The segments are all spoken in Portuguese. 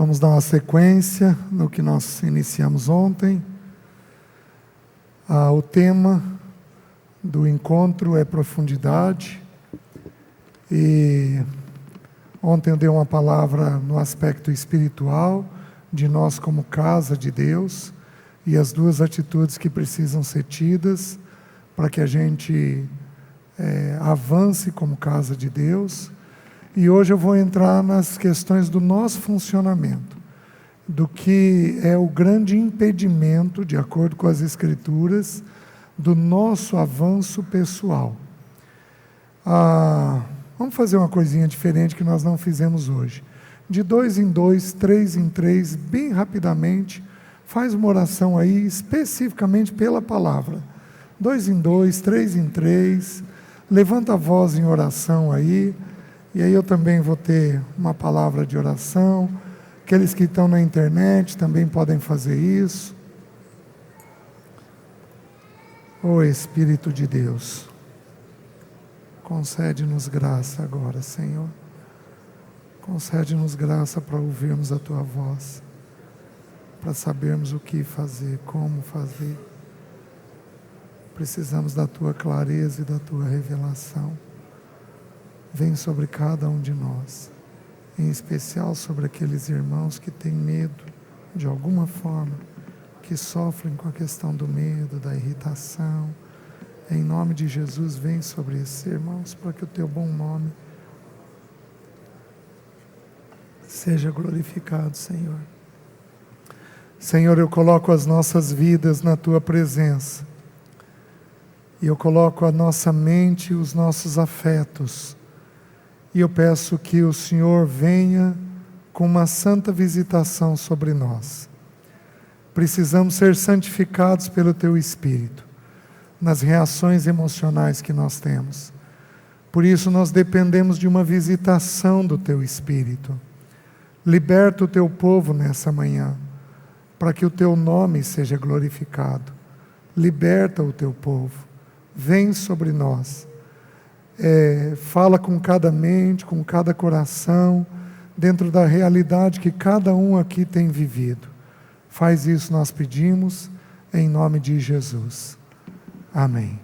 Vamos dar uma sequência no que nós iniciamos ontem. O tema do encontro é profundidade. E ontem eu dei uma palavra no aspecto espiritual, de nós como casa de Deus, e as duas atitudes que precisam ser tidas para que a gente avance como casa de Deus. E hoje eu vou entrar nas questões do nosso funcionamento, do que é o grande impedimento, de acordo com as Escrituras, do nosso avanço pessoal. Vamos fazer uma coisinha diferente que nós não fizemos hoje. De 2 em 2, 3 em 3, bem rapidamente, faz uma oração aí, especificamente pela palavra. 2 em 2, 3 em 3, levanta a voz em oração aí. E aí eu também vou ter uma palavra de oração. Aqueles que estão na internet também podem fazer isso. Ó Espírito de Deus, concede-nos graça agora, Senhor. Concede-nos graça para ouvirmos a Tua voz, para sabermos o que fazer, como fazer. Precisamos da Tua clareza e da Tua revelação. Vem sobre cada um de nós, em especial sobre aqueles irmãos que têm medo, de alguma forma, que sofrem com a questão do medo, da irritação. Em nome de Jesus, vem sobre esses irmãos, para que o Teu bom nome seja glorificado, Senhor. Senhor, eu coloco as nossas vidas na Tua presença, e eu coloco a nossa mente e os nossos afetos. E eu peço que o Senhor venha com uma santa visitação sobre nós. Precisamos ser santificados pelo Teu Espírito, nas reações emocionais que nós temos. Por isso nós dependemos de uma visitação do Teu Espírito. Liberta o Teu povo nessa manhã, para que o Teu nome seja glorificado. Liberta o Teu povo. Vem sobre nós. Fala com cada mente, com cada coração, dentro da realidade que cada um aqui tem vivido. Faz isso, nós pedimos, em nome de Jesus. Amém.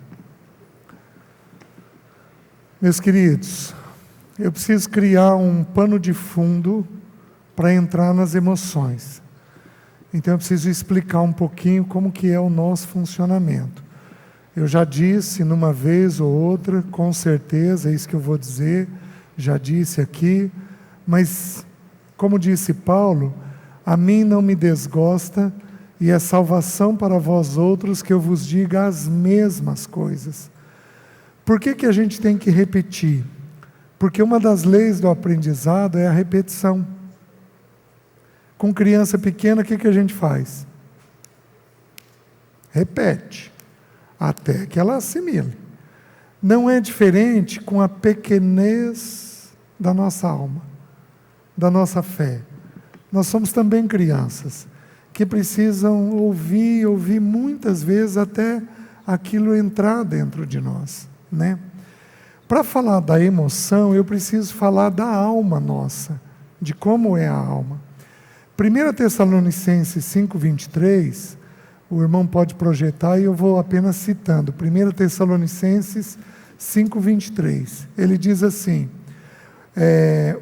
Meus queridos, eu preciso criar um pano de fundo para entrar nas emoções. Então eu preciso explicar um pouquinho como que é o nosso funcionamento. Eu já disse numa vez ou outra, com certeza, é isso que eu vou dizer, já disse aqui, mas, como disse Paulo, a mim não me desgosta, e é salvação para vós outros que eu vos diga as mesmas coisas. Por que a gente tem que repetir? Porque uma das leis do aprendizado é a repetição. Com criança pequena, o que a gente faz? Repete. Até que ela assimile. Não é diferente com a pequenez da nossa alma, da nossa fé. Nós somos também crianças, que precisam ouvir muitas vezes até aquilo entrar dentro de nós, né? Para falar da emoção, eu preciso falar da alma nossa, de como é a alma. 1 Tessalonicenses 5:23, o irmão pode projetar e eu vou apenas citando. 1 Tessalonicenses 5:23. Ele diz assim: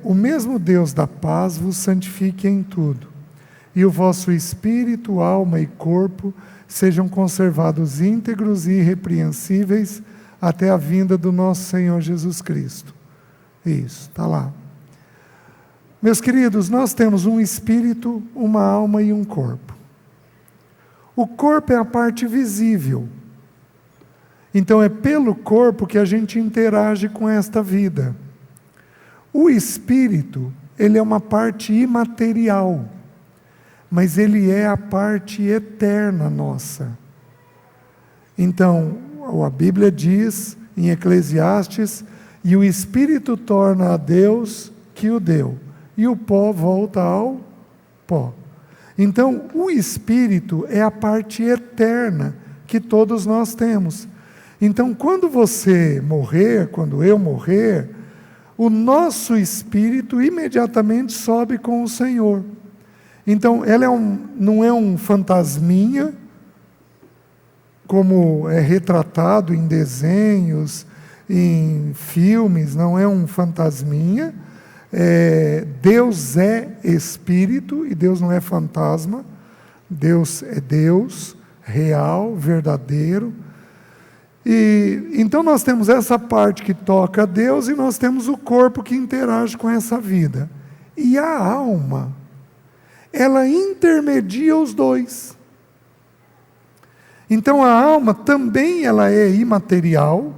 o mesmo Deus da paz vos santifique em tudo, e o vosso espírito, alma e corpo sejam conservados íntegros e irrepreensíveis até a vinda do nosso Senhor Jesus Cristo. Isso, está lá. Meus queridos, nós temos um espírito, uma alma e um corpo. O corpo é a parte visível. Então é pelo corpo que a gente interage com esta vida. O espírito, ele é uma parte imaterial, mas ele é a parte eterna nossa. Então, a Bíblia diz em Eclesiastes, e o espírito torna a Deus que o deu, e o pó volta ao pó. Então, o espírito é a parte eterna que todos nós temos. Então, quando você morrer, quando eu morrer, o nosso espírito imediatamente sobe com o Senhor. Então, ela não é um fantasminha, como é retratado em desenhos, em filmes, não é um fantasminha. Deus é espírito e Deus não é fantasma. Deus é Deus, real, verdadeiro. E então nós temos essa parte que toca a Deus e nós temos o corpo que interage com essa vida. E a alma, ela intermedia os dois. Então a alma também ela é imaterial,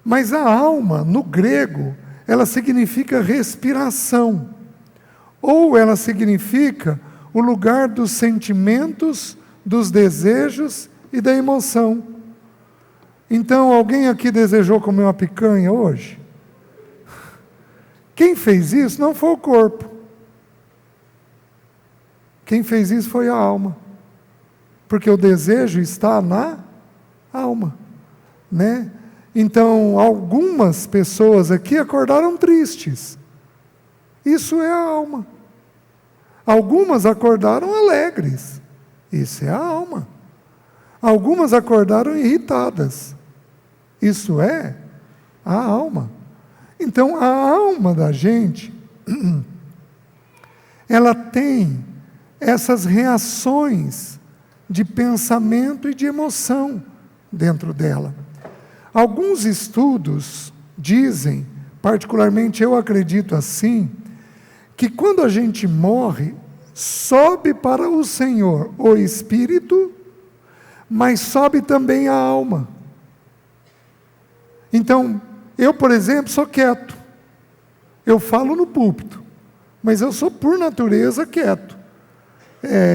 mas a alma, no grego, ela significa respiração, ou ela significa o lugar dos sentimentos, dos desejos e da emoção. Então, alguém aqui desejou comer uma picanha hoje? Quem fez isso não foi o corpo. Quem fez isso foi a alma. Porque o desejo está na alma, né? Então, algumas pessoas aqui acordaram tristes. Isso é a alma. Algumas acordaram alegres. Isso é a alma. Algumas acordaram irritadas. Isso é a alma. Então, a alma da gente, ela tem essas reações de pensamento e de emoção dentro dela. Alguns estudos dizem, particularmente eu acredito assim, que quando a gente morre, sobe para o Senhor o espírito, mas sobe também a alma. Então, eu, por exemplo, sou quieto. Eu falo no púlpito, mas eu sou por natureza quieto.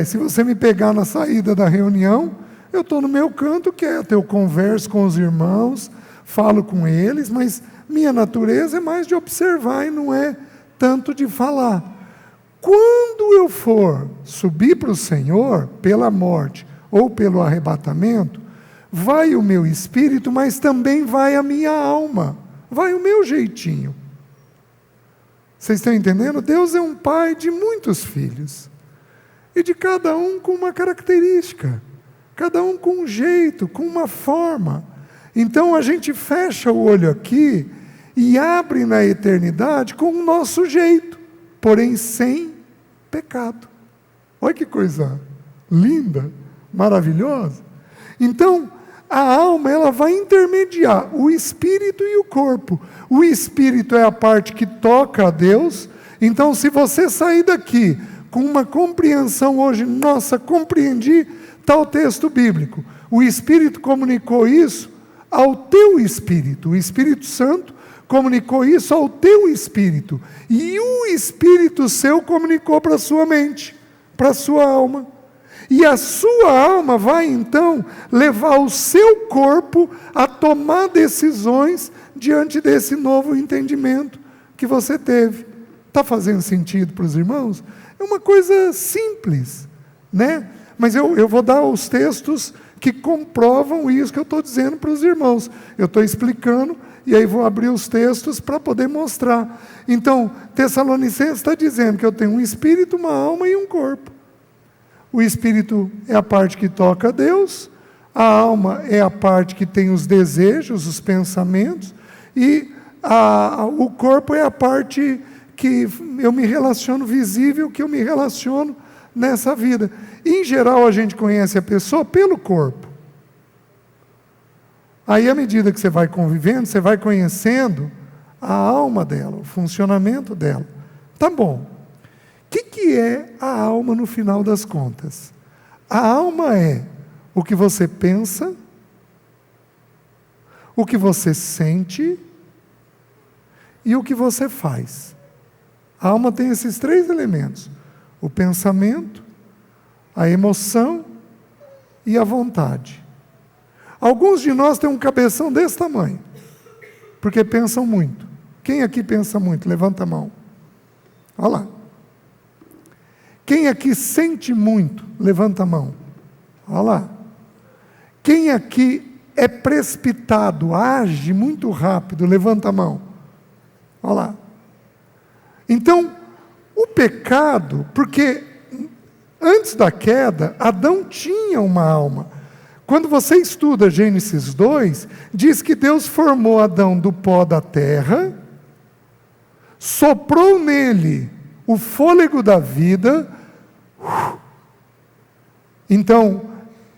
Se você me pegar na saída da reunião, eu estou no meu canto quieto, eu converso com os irmãos, falo com eles, mas minha natureza é mais de observar e não é tanto de falar. Quando eu for subir para o Senhor, pela morte ou pelo arrebatamento, vai o meu espírito, mas também vai a minha alma, vai o meu jeitinho. Vocês estão entendendo? Deus é um pai de muitos filhos, e de cada um com uma característica, cada um com um jeito, com uma forma. Então a gente fecha o olho aqui e abre na eternidade com o nosso jeito, porém sem pecado. Olha que coisa linda, maravilhosa. Então, a alma, ela vai intermediar o espírito e o corpo. O espírito é a parte que toca a Deus. Então, se você sair daqui com uma compreensão hoje, nossa, compreendi tal texto bíblico, o Espírito comunicou isso ao teu espírito, o Espírito Santo comunicou isso ao teu espírito, e o Espírito seu comunicou para a sua mente, para a sua alma. E a sua alma vai então levar o seu corpo a tomar decisões diante desse novo entendimento que você teve. Está fazendo sentido para os irmãos? É uma coisa simples, né? Mas eu vou dar os textos que comprovam isso que eu estou dizendo para os irmãos. Eu estou explicando e aí vou abrir os textos para poder mostrar. Então, Tessalonicenses está dizendo que eu tenho um espírito, uma alma e um corpo. O espírito é a parte que toca a Deus, a alma é a parte que tem os desejos, os pensamentos, e o corpo é a parte que eu me relaciono visível, que eu me relaciono nessa vida. Em geral, a gente conhece a pessoa pelo corpo. Aí, à medida que você vai convivendo, você vai conhecendo a alma dela, o funcionamento dela. Tá bom. O que é a alma no final das contas? A alma é o que você pensa, o que você sente e o que você faz. A alma tem esses três elementos: o pensamento, a emoção e a vontade. Alguns de nós têm um cabeção desse tamanho, porque pensam muito. Quem aqui pensa muito? Levanta a mão. Olha lá. Quem aqui sente muito? Levanta a mão. Olha lá. Quem aqui é precipitado, age muito rápido? Levanta a mão. Olha lá. Então, o pecado, porque Antes da queda, Adão tinha uma alma. Quando você estuda Gênesis 2, diz que Deus formou Adão do pó da terra, soprou nele o fôlego da vida, então,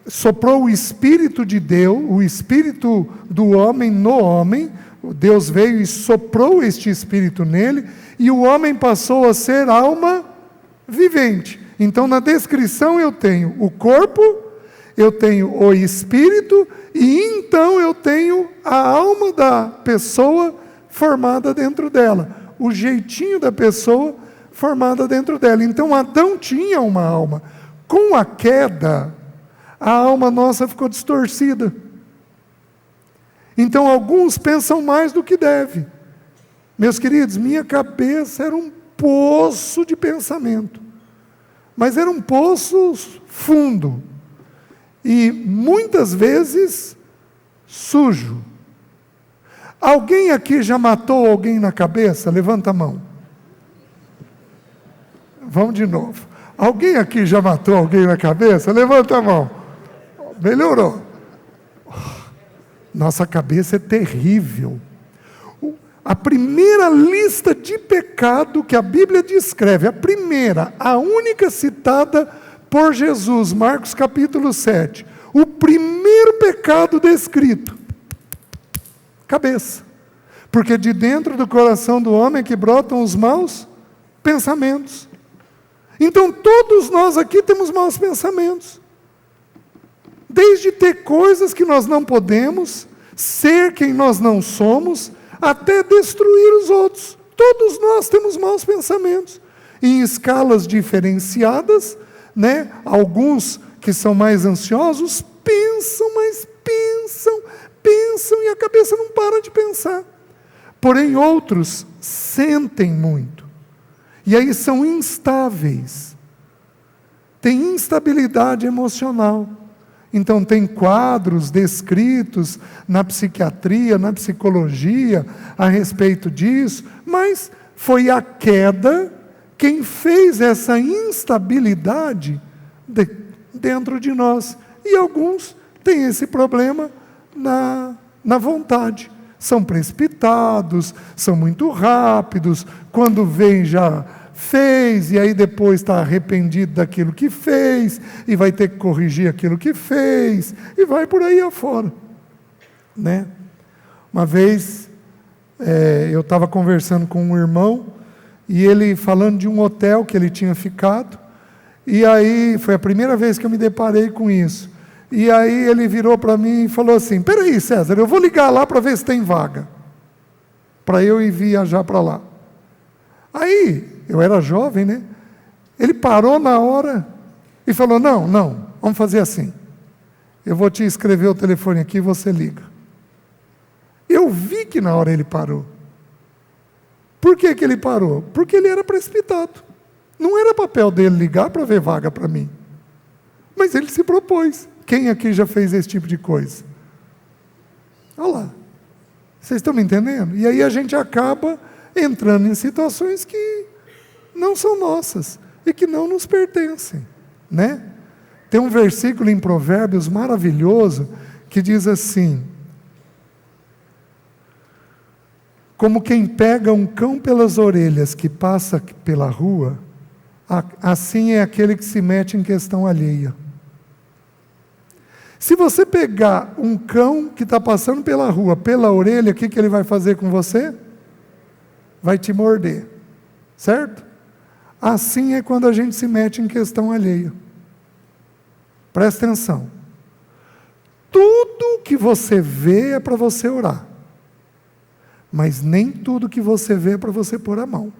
soprou o Espírito de Deus, o Espírito do homem no homem, Deus veio e soprou este Espírito nele, e o homem passou a ser alma vivente. Então, na descrição eu tenho o corpo, eu tenho o Espírito, e então eu tenho a alma da pessoa formada dentro dela, o jeitinho da pessoa formada dentro dela. Então, Adão tinha uma alma. Com a queda, a alma nossa ficou distorcida. Então, alguns pensam mais do que deve. Meus queridos, minha cabeça era um poço de pensamento. Mas era um poço fundo. E, muitas vezes, sujo. Alguém aqui já matou alguém na cabeça? Levanta a mão. Vamos de novo. Alguém aqui já matou alguém na cabeça? Levanta a mão. Melhorou. Nossa cabeça é terrível. A primeira lista de pecado que a Bíblia descreve, a única citada por Jesus, Marcos capítulo 7. O primeiro pecado descrito, cabeça. Porque de dentro do coração do homem é que brotam os maus pensamentos. Então todos nós aqui temos maus pensamentos. Desde ter coisas que nós não podemos, ser quem nós não somos, até destruir os outros. Todos nós temos maus pensamentos. Em escalas diferenciadas, né? Alguns que são mais ansiosos pensam, mas pensam e a cabeça não para de pensar. Porém outros sentem muito. E aí são instáveis. Tem instabilidade emocional. Então tem quadros descritos na psiquiatria, na psicologia, a respeito disso, mas foi a queda quem fez essa instabilidade dentro de nós. E alguns têm esse problema na vontade. São precipitados, são muito rápidos, quando vem já fez, e aí depois está arrependido daquilo que fez, e vai ter que corrigir aquilo que fez, e vai por aí afora. Né? Uma vez, eu estava conversando com um irmão, e ele falando de um hotel que ele tinha ficado, e aí foi a primeira vez que eu me deparei com isso. E aí ele virou para mim e falou assim: peraí, César, eu vou ligar lá para ver se tem vaga, para eu ir viajar para lá. Aí, eu era jovem, né? Ele parou na hora e falou: não, vamos fazer assim. Eu vou te escrever o telefone aqui e você liga. Eu vi que na hora ele parou. Por que ele parou? Porque ele era precipitado. Não era papel dele ligar para ver vaga para mim. Mas ele se propôs. Quem aqui já fez esse tipo de coisa? Olha lá. Vocês estão me entendendo? E aí a gente acaba entrando em situações que não são nossas e que não nos pertencem, né? Tem um versículo em Provérbios maravilhoso que diz assim: como quem pega um cão pelas orelhas que passa pela rua, assim é aquele que se mete em questão alheia. Se você pegar um cão que está passando pela rua, pela orelha, o que ele vai fazer com você? Vai te morder, certo? Assim é quando a gente se mete em questão alheia. Presta atenção. Tudo que você vê é para você orar, mas nem tudo que você vê é para você pôr a mão.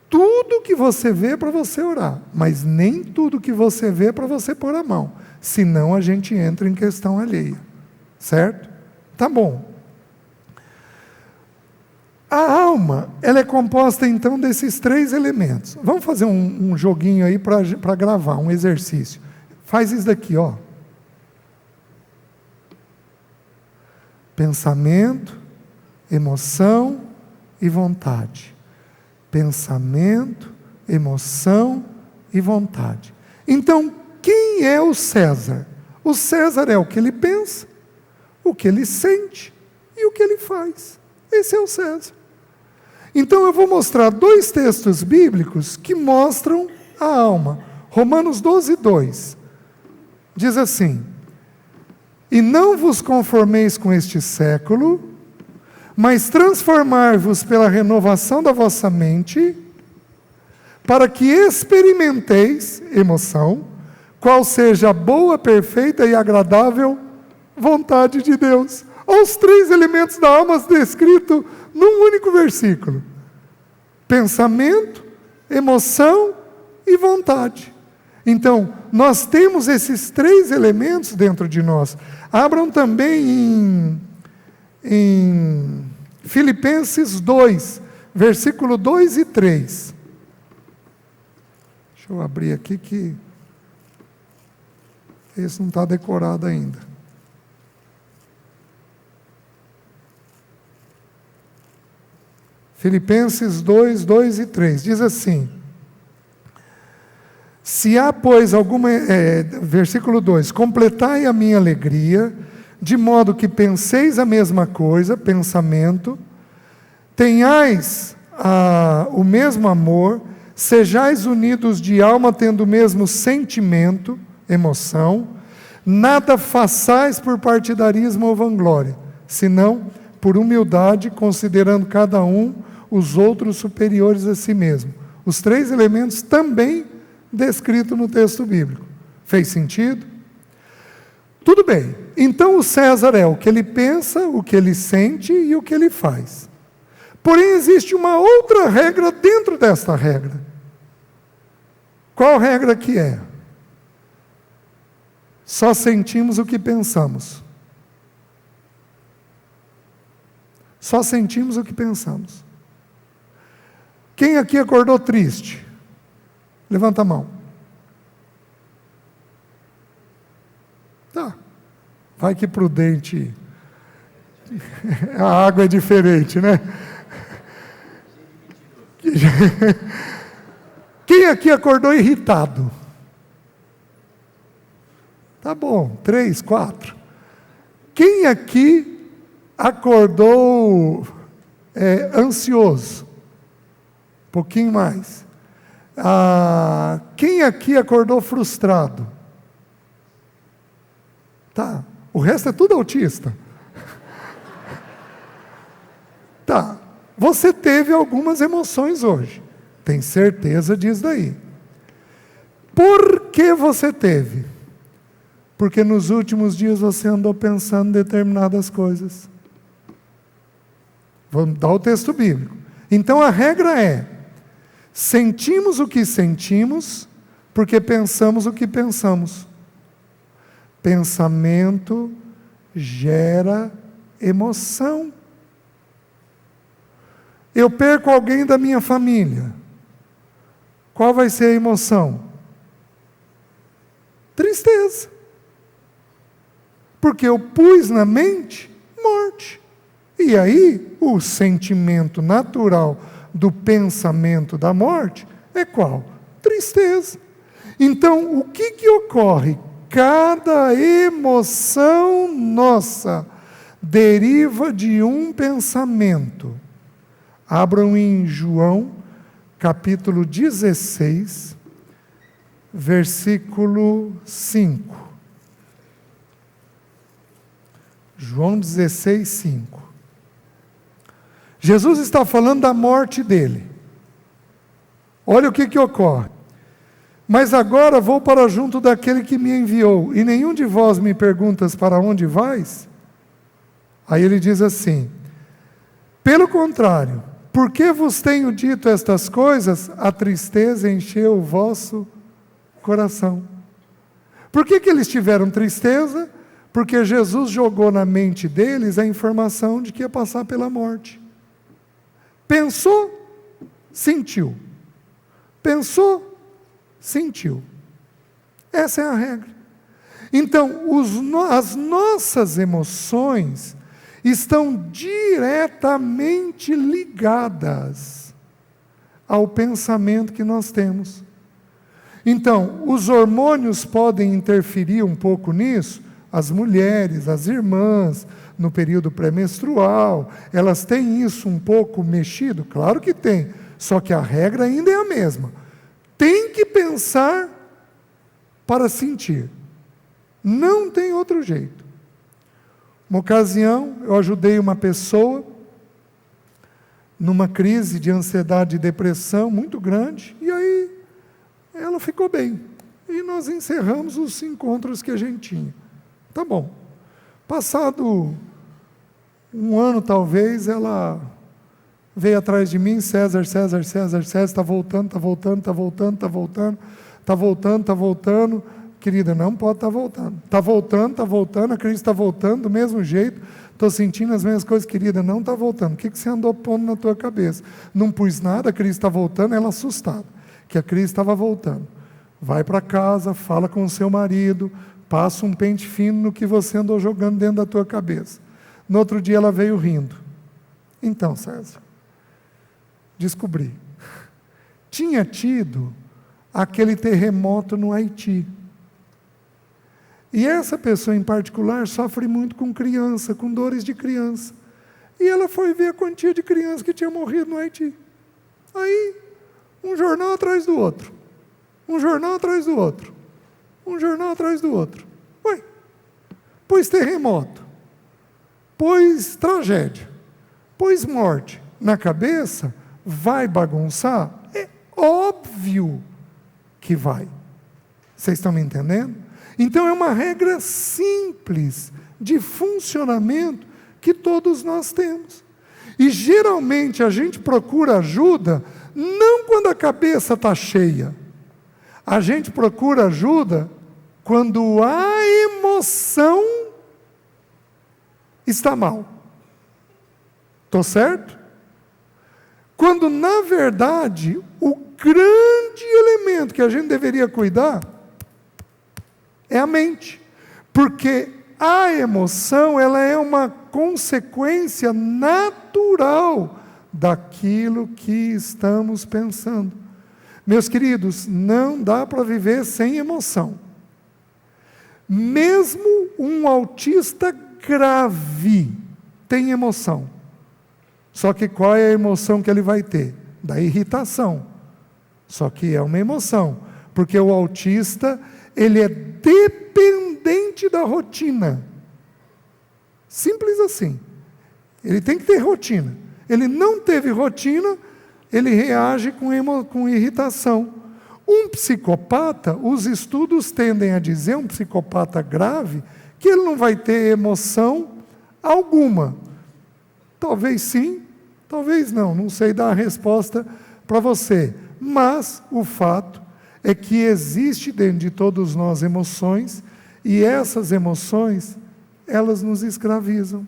Tudo que você vê é para você orar, mas nem tudo que você vê é para você pôr a mão. Senão a gente entra em questão alheia. Certo? Tá bom. A alma, ela é composta então desses 3 elementos. Vamos fazer um joguinho aí para gravar, um exercício. Faz isso daqui, ó. Pensamento, emoção e vontade. Pensamento, emoção e vontade. Então, quem é o César? O César é o que ele pensa, o que ele sente e o que ele faz. Esse é o César. Então eu vou mostrar 2 textos bíblicos que mostram a alma. Romanos 12, 2. Diz assim: e não vos conformeis com este século, mas transformai-vos pela renovação da vossa mente, para que experimenteis, emoção, qual seja a boa, perfeita e agradável vontade de Deus. Olha os 3 elementos da alma descritos num único versículo: pensamento, emoção e vontade. Então, nós temos esses 3 elementos dentro de nós. Abram também em Filipenses 2, versículo 2 e 3. Deixa eu abrir aqui que esse não está decorado ainda. Filipenses 2, 2 e 3. Diz assim: se há, pois, alguma... versículo 2. Completai a minha alegria, de modo que penseis a mesma coisa, pensamento, tenhais o mesmo amor, sejais unidos de alma, tendo o mesmo sentimento, emoção, nada façais por partidarismo ou vanglória, senão por humildade, considerando cada um os outros superiores a si mesmo. Os 3 elementos também descritos no texto bíblico. Fez sentido? Tudo bem. Então o César é o que ele pensa, o que ele sente e o que ele faz. Porém, existe uma outra regra dentro desta regra. Qual regra que é? Só sentimos o que pensamos. Só sentimos o que pensamos. Quem aqui acordou triste? Levanta a mão. Tá. Vai que prudente. A água é diferente, né? Quem aqui acordou irritado? Tá bom, 3, 4. Quem aqui acordou ansioso? Um pouquinho mais. Quem aqui acordou frustrado? Tá, o resto é tudo autista. Tá, você teve algumas emoções hoje. Tem certeza disso daí. Por que você teve? Porque nos últimos dias você andou pensando em determinadas coisas. Vamos dar o texto bíblico. Então a regra é: sentimos o que sentimos, porque pensamos o que pensamos. Pensamento gera emoção. Eu perco alguém da minha família. Qual vai ser a emoção? Tristeza. Porque eu pus na mente morte. E aí, o sentimento natural do pensamento da morte é qual? Tristeza. Então, o que ocorre? Cada emoção nossa deriva de um pensamento. Abram em João, capítulo 16, versículo 5. João 16, 5. Jesus está falando da morte dele. Olha o que ocorre. Mas agora vou para junto daquele que me enviou, e nenhum de vós me perguntas para onde vais? Aí ele diz assim: pelo contrário, porque vos tenho dito estas coisas, a tristeza encheu o vosso coração. Por que eles tiveram tristeza? Porque Jesus jogou na mente deles a informação de que ia passar pela morte. Pensou, sentiu. Pensou, sentiu. Essa é a regra. Então, as nossas emoções estão diretamente ligadas ao pensamento que nós temos. Então, os hormônios podem interferir um pouco nisso. As mulheres, as irmãs, no período pré-menstrual, elas têm isso um pouco mexido? Claro que tem, só que a regra ainda é a mesma. Tem que pensar para sentir. Não tem outro jeito. Uma ocasião, eu ajudei uma pessoa numa crise de ansiedade e depressão muito grande, e aí ela ficou bem. E nós encerramos os encontros que a gente tinha. Tá bom. Passado um ano, talvez, ela veio atrás de mim, César, está voltando. Querida, não pode estar voltando. Está voltando, a crise está voltando do mesmo jeito. Estou sentindo as mesmas coisas, querida, não está voltando. O que você andou pondo na tua cabeça? Não pus nada, a crise está voltando, ela assustada, que a crise estava voltando. Vai para casa, fala com o seu marido, passa um pente fino no que você andou jogando dentro da tua cabeça. No outro dia ela veio rindo. Então, César, descobri. Tinha tido aquele terremoto no Haiti. E essa pessoa em particular sofre muito com criança, com dores de criança. E ela foi ver a quantia de crianças que tinha morrido no Haiti. Aí, um jornal atrás do outro. Um jornal atrás do outro. Um jornal atrás do outro. Ué, pôs terremoto, pôs tragédia, pôs morte na cabeça, vai bagunçar? É óbvio que vai. Vocês estão me entendendo? Então é uma regra simples de funcionamento que todos nós temos. E geralmente a gente procura ajuda não quando a cabeça está cheia. A gente procura ajuda quando a emoção está mal. Estou certo? Quando, na verdade, o grande elemento que a gente deveria cuidar é a mente. Porque a emoção, ela é uma consequência natural daquilo que estamos pensando. Meus queridos, não dá para viver sem emoção. Mesmo um autista grave tem emoção. Só que qual é a emoção que ele vai ter? Da irritação. Só que é uma emoção, porque o autista, ele é dependente da rotina. Simples assim. Ele tem que ter rotina. Ele não teve rotina, ele reage com irritação. Um psicopata, os estudos tendem a dizer, um psicopata grave, que ele não vai ter emoção alguma. Talvez sim, talvez não sei dar a resposta para você. Mas o fato é que existe dentro de todos nós emoções, e essas emoções, elas nos escravizam.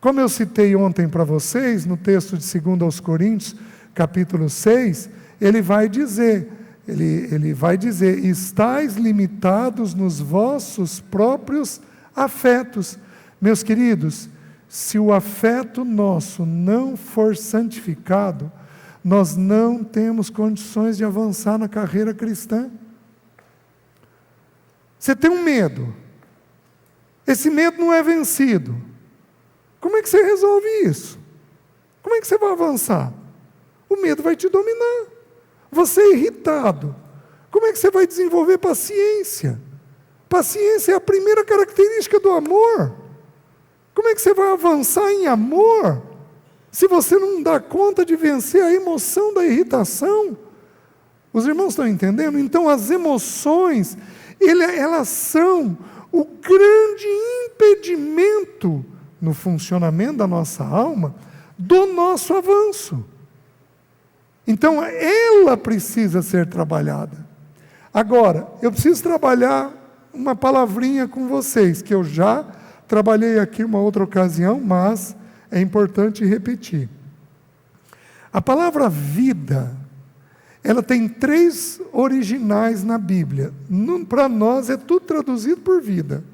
Como eu citei ontem para vocês, no texto de 2 aos Coríntios, capítulo 6, ele vai dizer, estais limitados nos vossos próprios afetos. Meus queridos, se o afeto nosso não for santificado, nós não temos condições de avançar na carreira cristã. Você tem um medo. Esse medo não é vencido. Como é que você resolve isso? Como é que você vai avançar? O medo vai te dominar. Você é irritado. Como é que você vai desenvolver paciência? Paciência é a primeira característica do amor. Como é que você vai avançar em amor se você não dá conta de vencer a emoção da irritação? Os irmãos estão entendendo? Então as emoções, elas são o grande impedimento no funcionamento da nossa alma, do nosso avanço. Então ela precisa ser trabalhada. Agora, eu preciso trabalhar uma palavrinha com vocês, que eu já trabalhei aqui uma outra ocasião, mas é importante repetir. A palavra vida, ela tem 3 originais na Bíblia. Para nós é tudo traduzido por vida.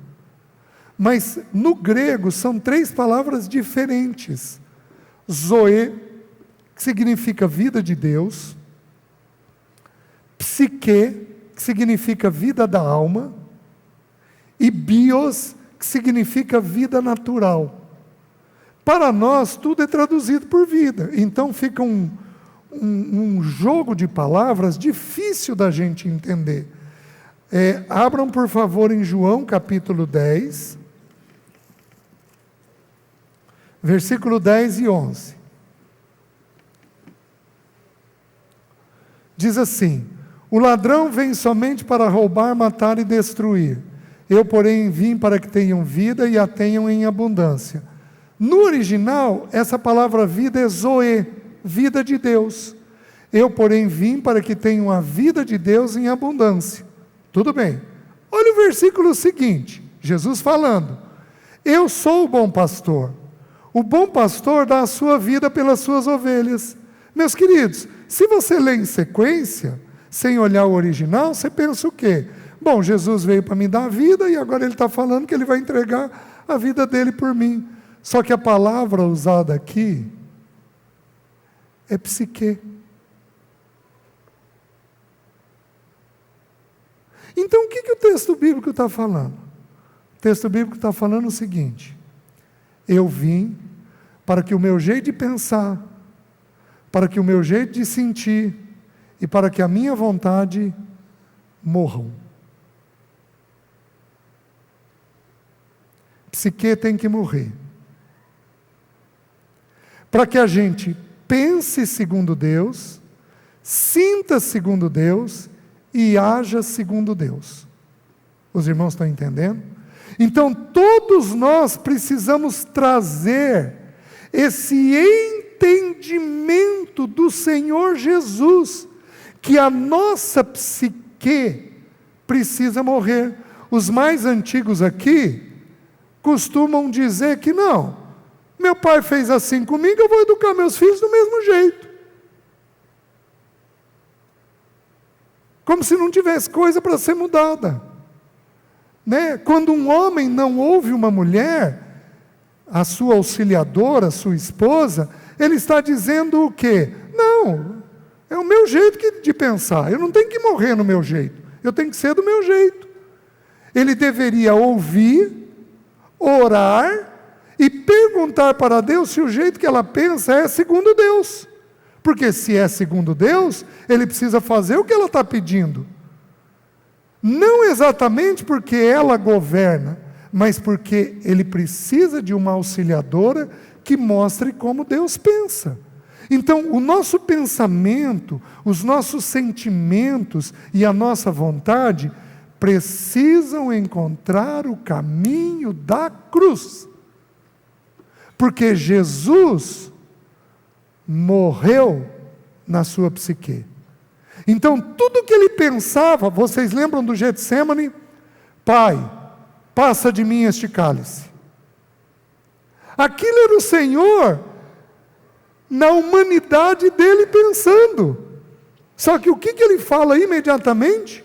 Mas no grego são 3 palavras diferentes. Zoe, que significa vida de Deus, psique, que significa vida da alma, e bios, que significa vida natural. Para nós, tudo é traduzido por vida. Então fica um jogo de palavras difícil da gente entender. Abram, por favor, em João capítulo 10, versículo 10 e 11. Diz assim: o ladrão vem somente para roubar, matar e destruir. Eu, porém, vim para que tenham vida e a tenham em abundância. No original, essa palavra vida é zoe, vida de Deus. Eu, porém, vim para que tenham a vida de Deus em abundância. Tudo bem. Olha o versículo seguinte, Jesus falando: eu sou o bom pastor. O bom pastor dá a sua vida pelas suas ovelhas. Meus queridos, se você lê em sequência, sem olhar o original, você pensa o quê? Bom, Jesus veio para me dar a vida e agora ele está falando que ele vai entregar a vida dele por mim. Só que a palavra usada aqui é psique. Então o que o texto bíblico está falando? O texto bíblico está falando o seguinte: eu vim para que o meu jeito de pensar, para que o meu jeito de sentir e para que a minha vontade morram. Psique tem que morrer. Para que a gente pense segundo Deus, sinta segundo Deus e haja segundo Deus. Os irmãos estão entendendo? Então, todos nós precisamos trazer esse entendimento do Senhor Jesus, que a nossa psique precisa morrer. Os mais antigos aqui costumam dizer que não, meu pai fez assim comigo, eu vou educar meus filhos do mesmo jeito. Como se não tivesse coisa para ser mudada. Né? Quando um homem não ouve uma mulher, a sua auxiliadora, a sua esposa, ele está dizendo o quê? Não, é o meu jeito de pensar, eu não tenho que morrer no meu jeito, eu tenho que ser do meu jeito. Ele deveria ouvir, orar e perguntar para Deus se o jeito que ela pensa é segundo Deus. Porque se é segundo Deus, ele precisa fazer o que ela está pedindo. Não exatamente porque ela governa, mas porque ele precisa de uma auxiliadora que mostre como Deus pensa. Então, o nosso pensamento, os nossos sentimentos e a nossa vontade precisam encontrar o caminho da cruz. Porque Jesus morreu na sua psique. Então, tudo que ele pensava, vocês lembram do Getsêmani? Pai, passa de mim este cálice. Aquilo era o Senhor na humanidade dele pensando. Só que o que ele fala imediatamente?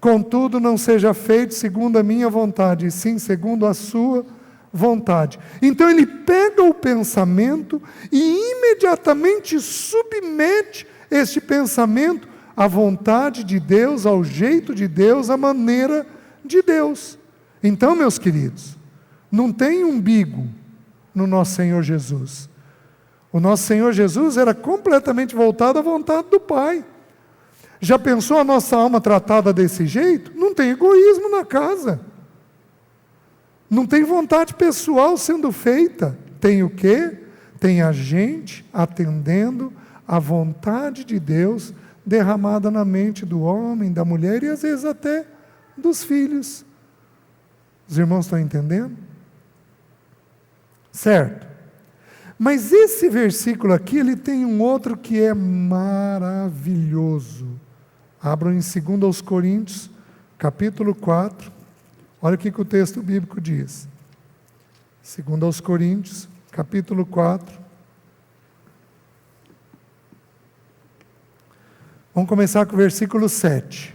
Contudo, não seja feito segundo a minha vontade, e sim segundo a sua vontade. Então ele pega o pensamento e imediatamente submete este pensamento à vontade de Deus, ao jeito de Deus, à maneira de Deus. Então, meus queridos, não tem umbigo no nosso Senhor Jesus. O nosso Senhor Jesus era completamente voltado à vontade do Pai. Já pensou a nossa alma tratada desse jeito? Não tem egoísmo na casa. Não tem vontade pessoal sendo feita. Tem o quê? Tem a gente atendendo à vontade de Deus derramada na mente do homem, da mulher e às vezes até dos filhos. Os irmãos estão entendendo? Certo. Mas esse versículo aqui, ele tem um outro que é maravilhoso. Abram em 2 Coríntios, capítulo 4. Olha o que o texto bíblico diz. 2 Coríntios, capítulo 4. Vamos começar com o versículo 7.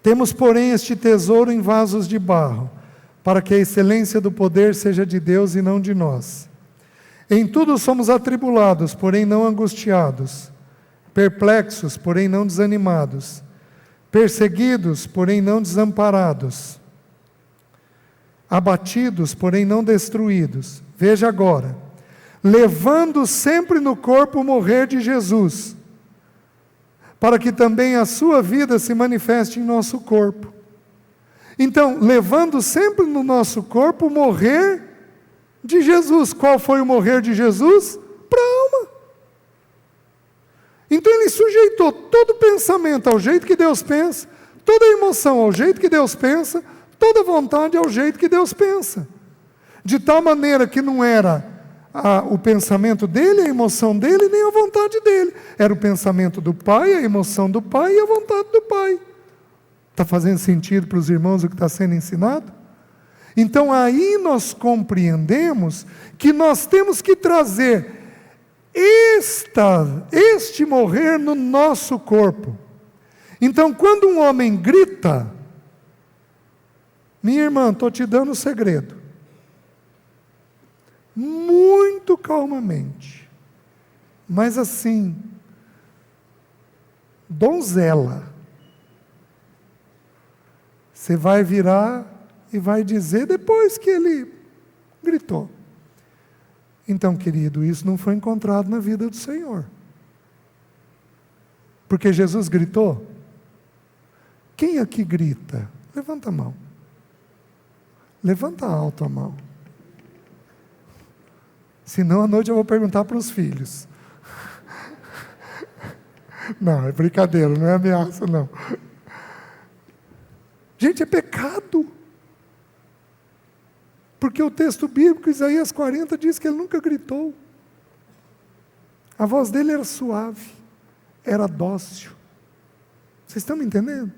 Temos, porém, este tesouro em vasos de barro, para que a excelência do poder seja de Deus e não de nós. Em tudo somos atribulados, porém não angustiados, perplexos, porém não desanimados, perseguidos, porém não desamparados, abatidos, porém não destruídos. Veja agora, levando sempre no corpo o morrer de Jesus, para que também a sua vida se manifeste em nosso corpo. Então, levando sempre no nosso corpo o morrer de Jesus. Qual foi o morrer de Jesus? Para a alma. Então ele sujeitou todo pensamento ao jeito que Deus pensa, toda emoção ao jeito que Deus pensa, toda vontade ao jeito que Deus pensa. De tal maneira que não era o pensamento dele, a emoção dele, nem a vontade dele. Era o pensamento do Pai, a emoção do Pai e a vontade do Pai. Está fazendo sentido para os irmãos o que está sendo ensinado? Então aí nós compreendemos que nós temos que trazer este morrer no nosso corpo. Então quando um homem grita, minha irmã, estou te dando o segredo, muito calmamente, mas assim, donzela, você vai virar e vai dizer depois que ele gritou. Então, querido, isso não foi encontrado na vida do Senhor. Porque Jesus gritou. Quem aqui grita? Levanta a mão. Levanta alto a mão. Senão à noite eu vou perguntar para os filhos. Não, é brincadeira, não é ameaça, não. Gente, é pecado. Porque o texto bíblico, Isaías 40, diz que ele nunca gritou. A voz dele era suave, era dócil. Vocês estão me entendendo?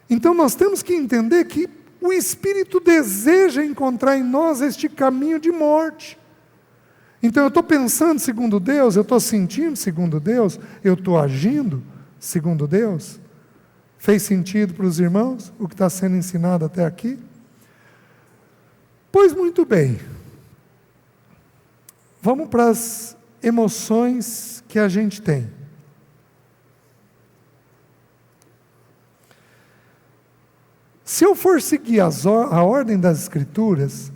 Então nós temos que entender que o Espírito deseja encontrar em nós este caminho de morte. Então eu estou pensando segundo Deus, eu estou sentindo segundo Deus, eu estou agindo segundo Deus. Fez sentido para os irmãos o que está sendo ensinado até aqui? Pois muito bem. Vamos para as emoções que a gente tem. Se eu for seguir a ordem das Escrituras,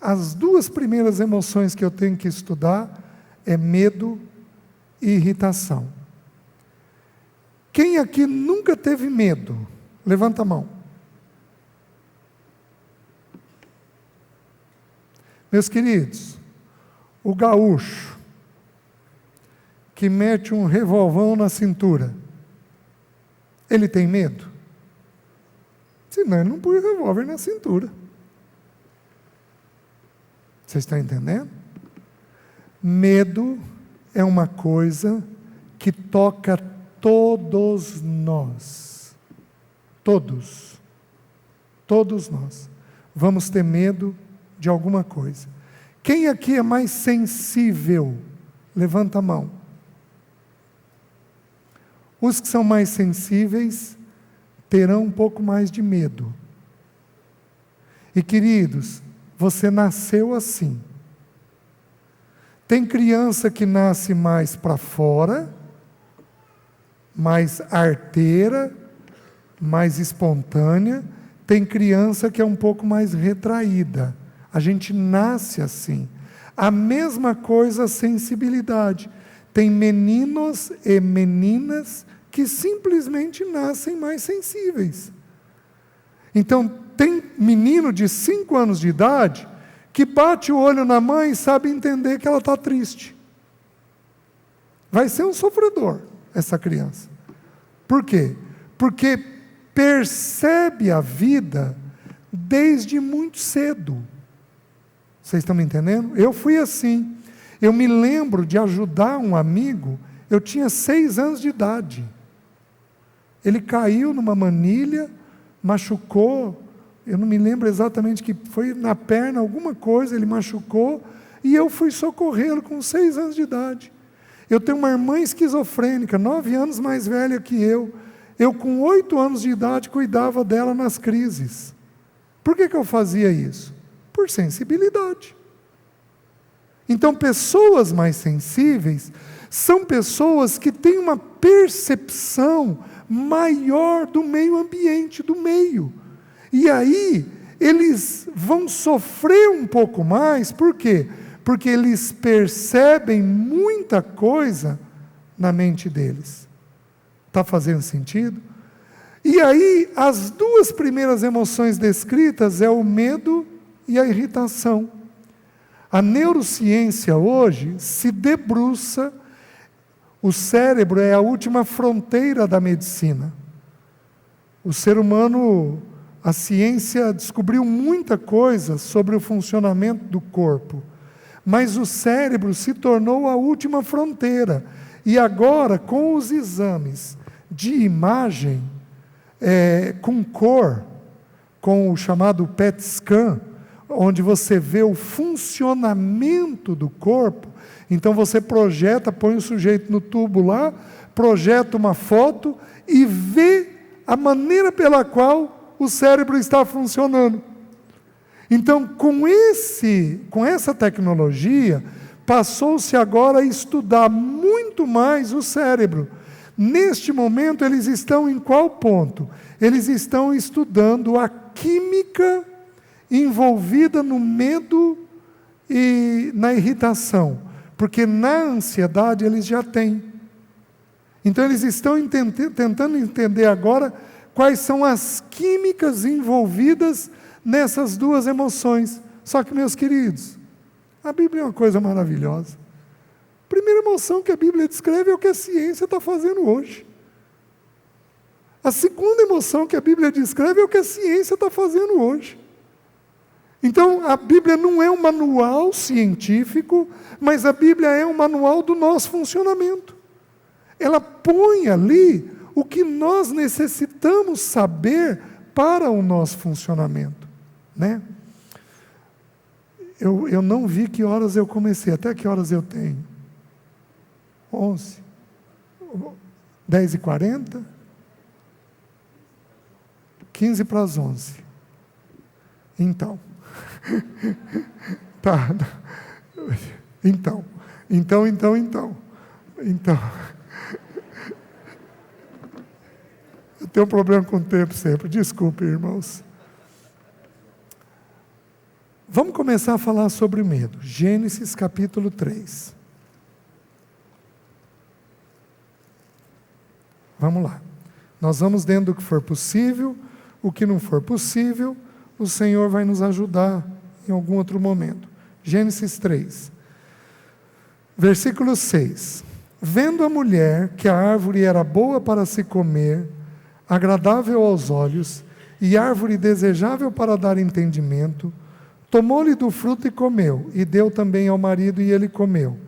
as duas primeiras emoções que eu tenho que estudar é medo e irritação. Quem aqui nunca teve medo? Levanta a mão. Meus queridos, o gaúcho que mete um revolvão na cintura, ele tem medo? Senão ele não põe o revólver na cintura. Vocês estão entendendo? Medo é uma coisa que toca todos nós. Todos nós vamos ter medo de alguma coisa. Quem aqui é mais sensível? Levanta a mão. Os que são mais sensíveis terão um pouco mais de medo. E queridos, você nasceu assim. Tem criança que nasce mais para fora, mais arteira, mais espontânea. Tem criança que é um pouco mais retraída. A gente nasce assim. A mesma coisa a sensibilidade. Tem meninos e meninas que simplesmente nascem mais sensíveis. Então, tem menino de 5 anos de idade que bate o olho na mãe e sabe entender que ela está triste. Vai ser um sofredor, essa criança. Por quê? Porque percebe a vida desde muito cedo. Vocês estão me entendendo? Eu fui assim. Eu me lembro de ajudar um amigo, eu tinha 6 anos de idade. Ele caiu numa manilha, machucou, eu não me lembro exatamente que foi na perna, alguma coisa, ele machucou, e eu fui socorrê-lo com 6 anos de idade. Eu tenho uma irmã esquizofrênica, 9 anos mais velha que eu. Eu com 8 anos de idade cuidava dela nas crises. Por que eu fazia isso? Por sensibilidade. Então, pessoas mais sensíveis são pessoas que têm uma percepção maior do meio ambiente, do meio. E aí, eles vão sofrer um pouco mais, por quê? Porque eles percebem muita coisa na mente deles. Está fazendo sentido? E aí, as duas primeiras emoções descritas é o medo e a irritação. A neurociência hoje se debruça, o cérebro é a última fronteira da medicina. O ser humano, a ciência descobriu muita coisa sobre o funcionamento do corpo, mas o cérebro se tornou a última fronteira. E agora, com os exames de imagem, com cor, com o chamado PET scan, onde você vê o funcionamento do corpo, então você projeta, põe o sujeito no tubo lá, projeta uma foto e vê a maneira pela qual o cérebro está funcionando. Então, com essa tecnologia, passou-se agora a estudar muito mais o cérebro. Neste momento, eles estão em qual ponto? Eles estão estudando a química envolvida no medo e na irritação, porque na ansiedade eles já têm. Então, eles estão tentando entender agora quais são as químicas envolvidas nessas duas emoções. Só que, meus queridos, a Bíblia é uma coisa maravilhosa. A primeira emoção que a Bíblia descreve é o que a ciência está fazendo hoje. A segunda emoção que a Bíblia descreve é o que a ciência está fazendo hoje. Então, a Bíblia não é um manual científico, mas a Bíblia é um manual do nosso funcionamento. Ela põe ali o que nós necessitamos saber para o nosso funcionamento, né? Eu não vi que horas eu comecei, até que horas eu tenho? 11? 10h40? 15 para as 11. Então. Tá. Então. Eu tenho um problema com o tempo sempre, desculpe, irmãos. Vamos começar a falar sobre o medo. Gênesis capítulo 3. Vamos lá. Nós vamos dentro do que for possível, o que não for possível, o Senhor vai nos ajudar em algum outro momento. Gênesis 3. Versículo 6. Vendo a mulher que a árvore era boa para se comer, agradável aos olhos, e árvore desejável para dar entendimento, tomou-lhe do fruto e comeu, e deu também ao marido, e ele comeu.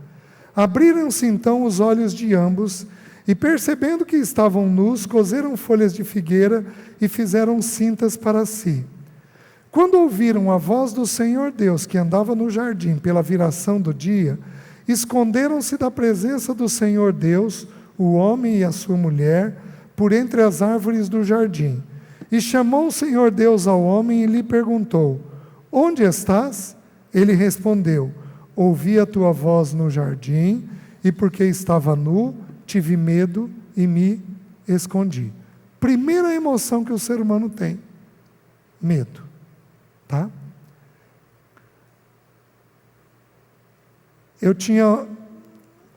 Abriram-se então os olhos de ambos, e percebendo que estavam nus, coseram folhas de figueira e fizeram cintas para si. Quando ouviram a voz do Senhor Deus, que andava no jardim pela viração do dia, esconderam-se da presença do Senhor Deus, o homem e a sua mulher, por entre as árvores do jardim. E chamou o Senhor Deus ao homem e lhe perguntou: onde estás? Ele respondeu: ouvi a tua voz no jardim, e porque estava nu, tive medo e me escondi. Primeira emoção que o ser humano tem: medo. Tá? Eu tinha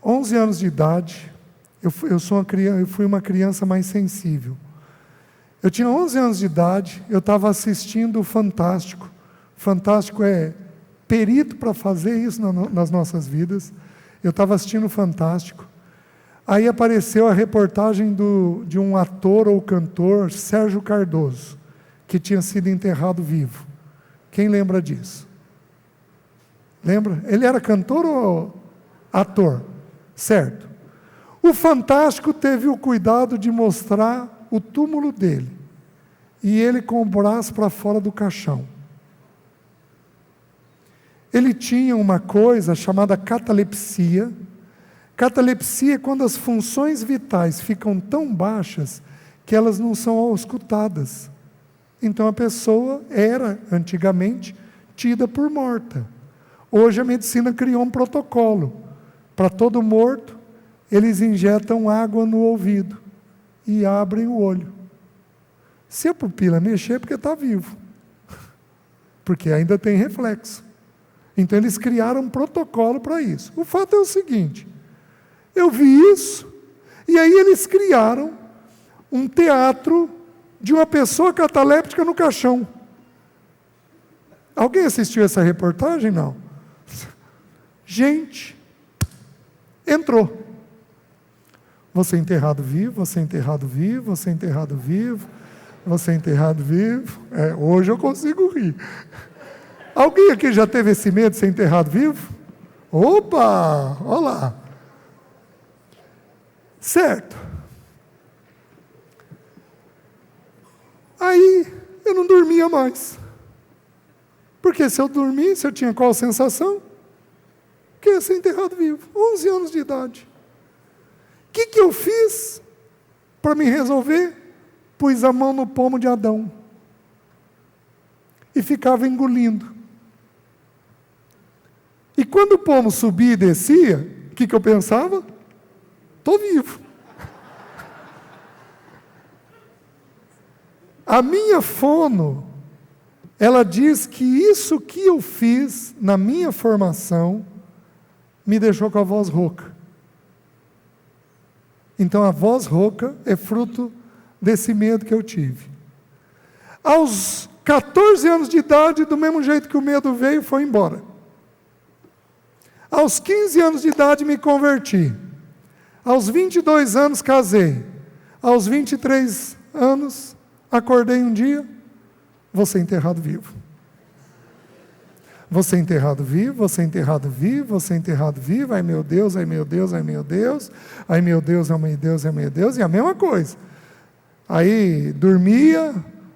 11 anos de idade, eu fui uma criança mais sensível. Eu tinha 11 anos de idade, eu estava assistindo o Fantástico. Fantástico é perito para fazer isso nas nossas vidas. Eu estava assistindo o Fantástico. Aí apareceu a reportagem de um ator ou cantor, Sérgio Cardoso, que tinha sido enterrado vivo. Quem lembra disso? Lembra? Ele era cantor ou ator? Certo. O Fantástico teve o cuidado de mostrar o túmulo dele. E ele com o braço para fora do caixão. Ele tinha uma coisa chamada catalepsia. Catalepsia é quando as funções vitais ficam tão baixas que elas não são auscultadas. Então a pessoa era, antigamente, tida por morta. Hoje a medicina criou um protocolo. Para todo morto, eles injetam água no ouvido e abrem o olho. Se a pupila mexer, é porque está vivo. Porque ainda tem reflexo. Então eles criaram um protocolo para isso. O fato é o seguinte, eu vi isso, e aí eles criaram um teatro de uma pessoa cataléptica no caixão. Alguém assistiu essa reportagem? Não. Gente, entrou. Você enterrado vivo, você enterrado vivo, você enterrado vivo, você enterrado vivo. Hoje eu consigo rir. Alguém aqui já teve esse medo de ser enterrado vivo? Opa, olha lá. Certo. Aí eu não dormia mais. Porque se eu dormisse, eu tinha qual sensação? Que ia ser enterrado vivo. 11 anos de idade. O que eu fiz para me resolver? Pus a mão no pomo de Adão. E ficava engolindo. E quando o pomo subia e descia, o que eu pensava? Estou vivo. A minha fono, ela diz que isso que eu fiz na minha formação me deixou com a voz rouca. Então a voz rouca é fruto desse medo que eu tive. Aos 14 anos de idade, do mesmo jeito que o medo veio, foi embora. Aos 15 anos de idade me converti. Aos 22 anos casei. Aos 23 anos acordei um dia, vou ser enterrado vivo. Vou ser enterrado vivo, vou ser enterrado vivo, vou ser enterrado vivo, ai meu Deus, ai meu Deus, ai meu Deus, ai meu Deus, ai meu Deus, ai meu Deus, e a mesma coisa. Aí dormia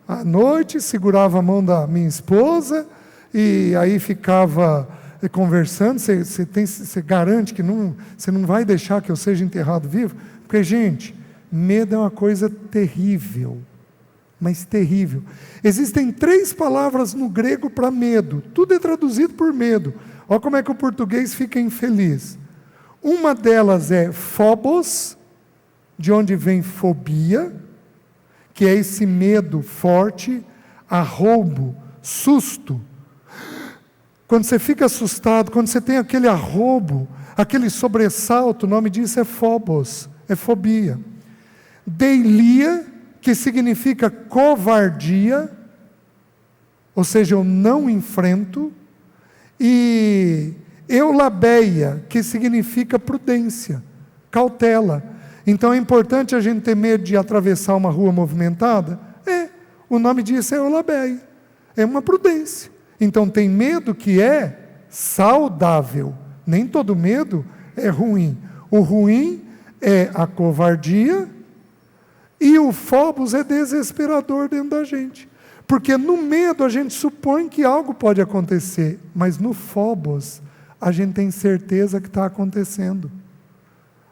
à noite, segurava a mão da minha esposa, e aí ficava conversando, você garante que você não vai deixar que eu seja enterrado vivo? Porque, gente, medo é uma coisa terrível, mas terrível. Existem 3 palavras no grego para medo, tudo é traduzido por medo. Olha como é que o português fica infeliz. Uma delas é phobos, de onde vem fobia, que é esse medo forte, arroubo, susto. Quando você fica assustado, quando você tem aquele arroubo, aquele sobressalto, o nome disso é phobos, é fobia. Deilia, que significa covardia, ou seja, eu não enfrento, e eulabeia, que significa prudência, cautela. Então é importante a gente ter medo de atravessar uma rua movimentada? O nome disso é eulabeia, é uma prudência. Então tem medo que é saudável, nem todo medo é ruim. O ruim é a covardia, e o phobos é desesperador dentro da gente. Porque no medo a gente supõe que algo pode acontecer, mas no phobos a gente tem certeza que está acontecendo.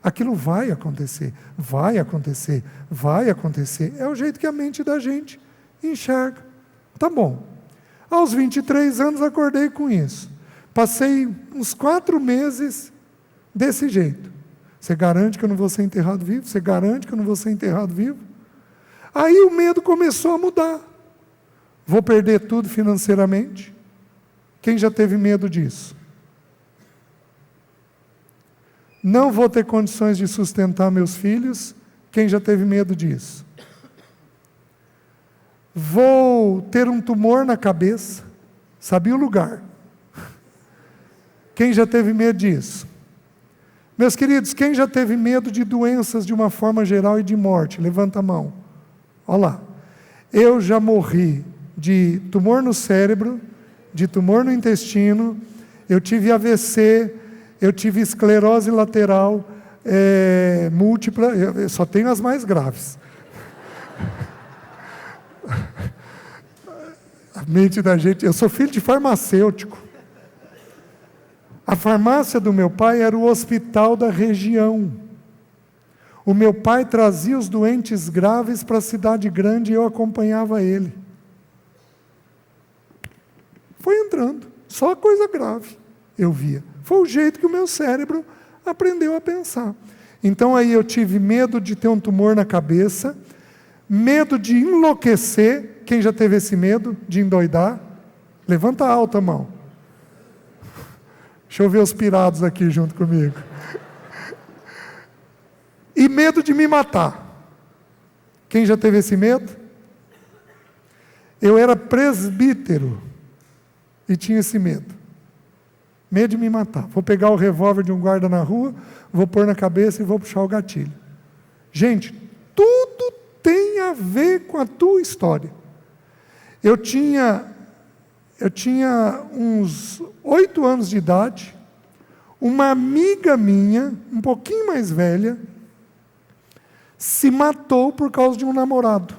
Aquilo vai acontecer, vai acontecer, vai acontecer. É o jeito que a mente da gente enxerga. Tá bom. Aos 23 anos acordei com isso. Passei uns 4 meses desse jeito. Você garante que eu não vou ser enterrado vivo? Você garante que eu não vou ser enterrado vivo? Aí o medo começou a mudar. Vou perder tudo financeiramente? Quem já teve medo disso? Não vou ter condições de sustentar meus filhos? Quem já teve medo disso? Vou ter um tumor na cabeça? Sabia o lugar? Quem já teve medo disso? Meus queridos, quem já teve medo de doenças de uma forma geral e de morte? Levanta a mão. Olha lá. Eu já morri de tumor no cérebro, de tumor no intestino, eu tive AVC, eu tive esclerose lateral múltipla, eu só tenho as mais graves. A mente da gente, eu sou filho de farmacêutico. A farmácia do meu pai era o hospital da região. O meu pai trazia os doentes graves para a cidade grande e eu acompanhava ele. Foi entrando, só coisa grave. eu via. Foi o jeito que o meu cérebro aprendeu a pensar. Então aí eu tive medo de ter um tumor na cabeça, medo de enlouquecer. Quem já teve esse medo de endoidar? Levanta alta a mão. Deixa eu ver os pirados aqui junto comigo. E medo de me matar. Quem já teve esse medo? Eu era presbítero e tinha esse medo. Medo de me matar. Vou pegar o revólver de um guarda na rua, vou pôr na cabeça e vou puxar o gatilho. Gente, tudo tem a ver com a tua história. Eu tinha uns 8 anos de idade, uma amiga minha, um pouquinho mais velha, se matou por causa de um namorado.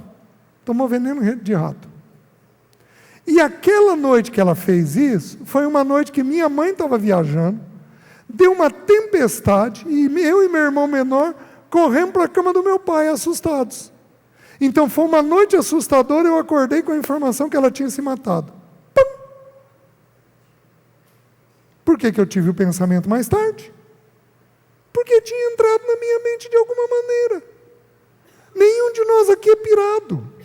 Tomou veneno de rato. E aquela noite que ela fez isso, foi uma noite que minha mãe estava viajando, deu uma tempestade, e eu e meu irmão menor corremos para a cama do meu pai, assustados. Então foi uma noite assustadora, eu acordei com a informação que ela tinha se matado. Pum! Por que eu tive o pensamento mais tarde? Porque tinha entrado na minha mente de alguma maneira. Nenhum de nós aqui é pirado.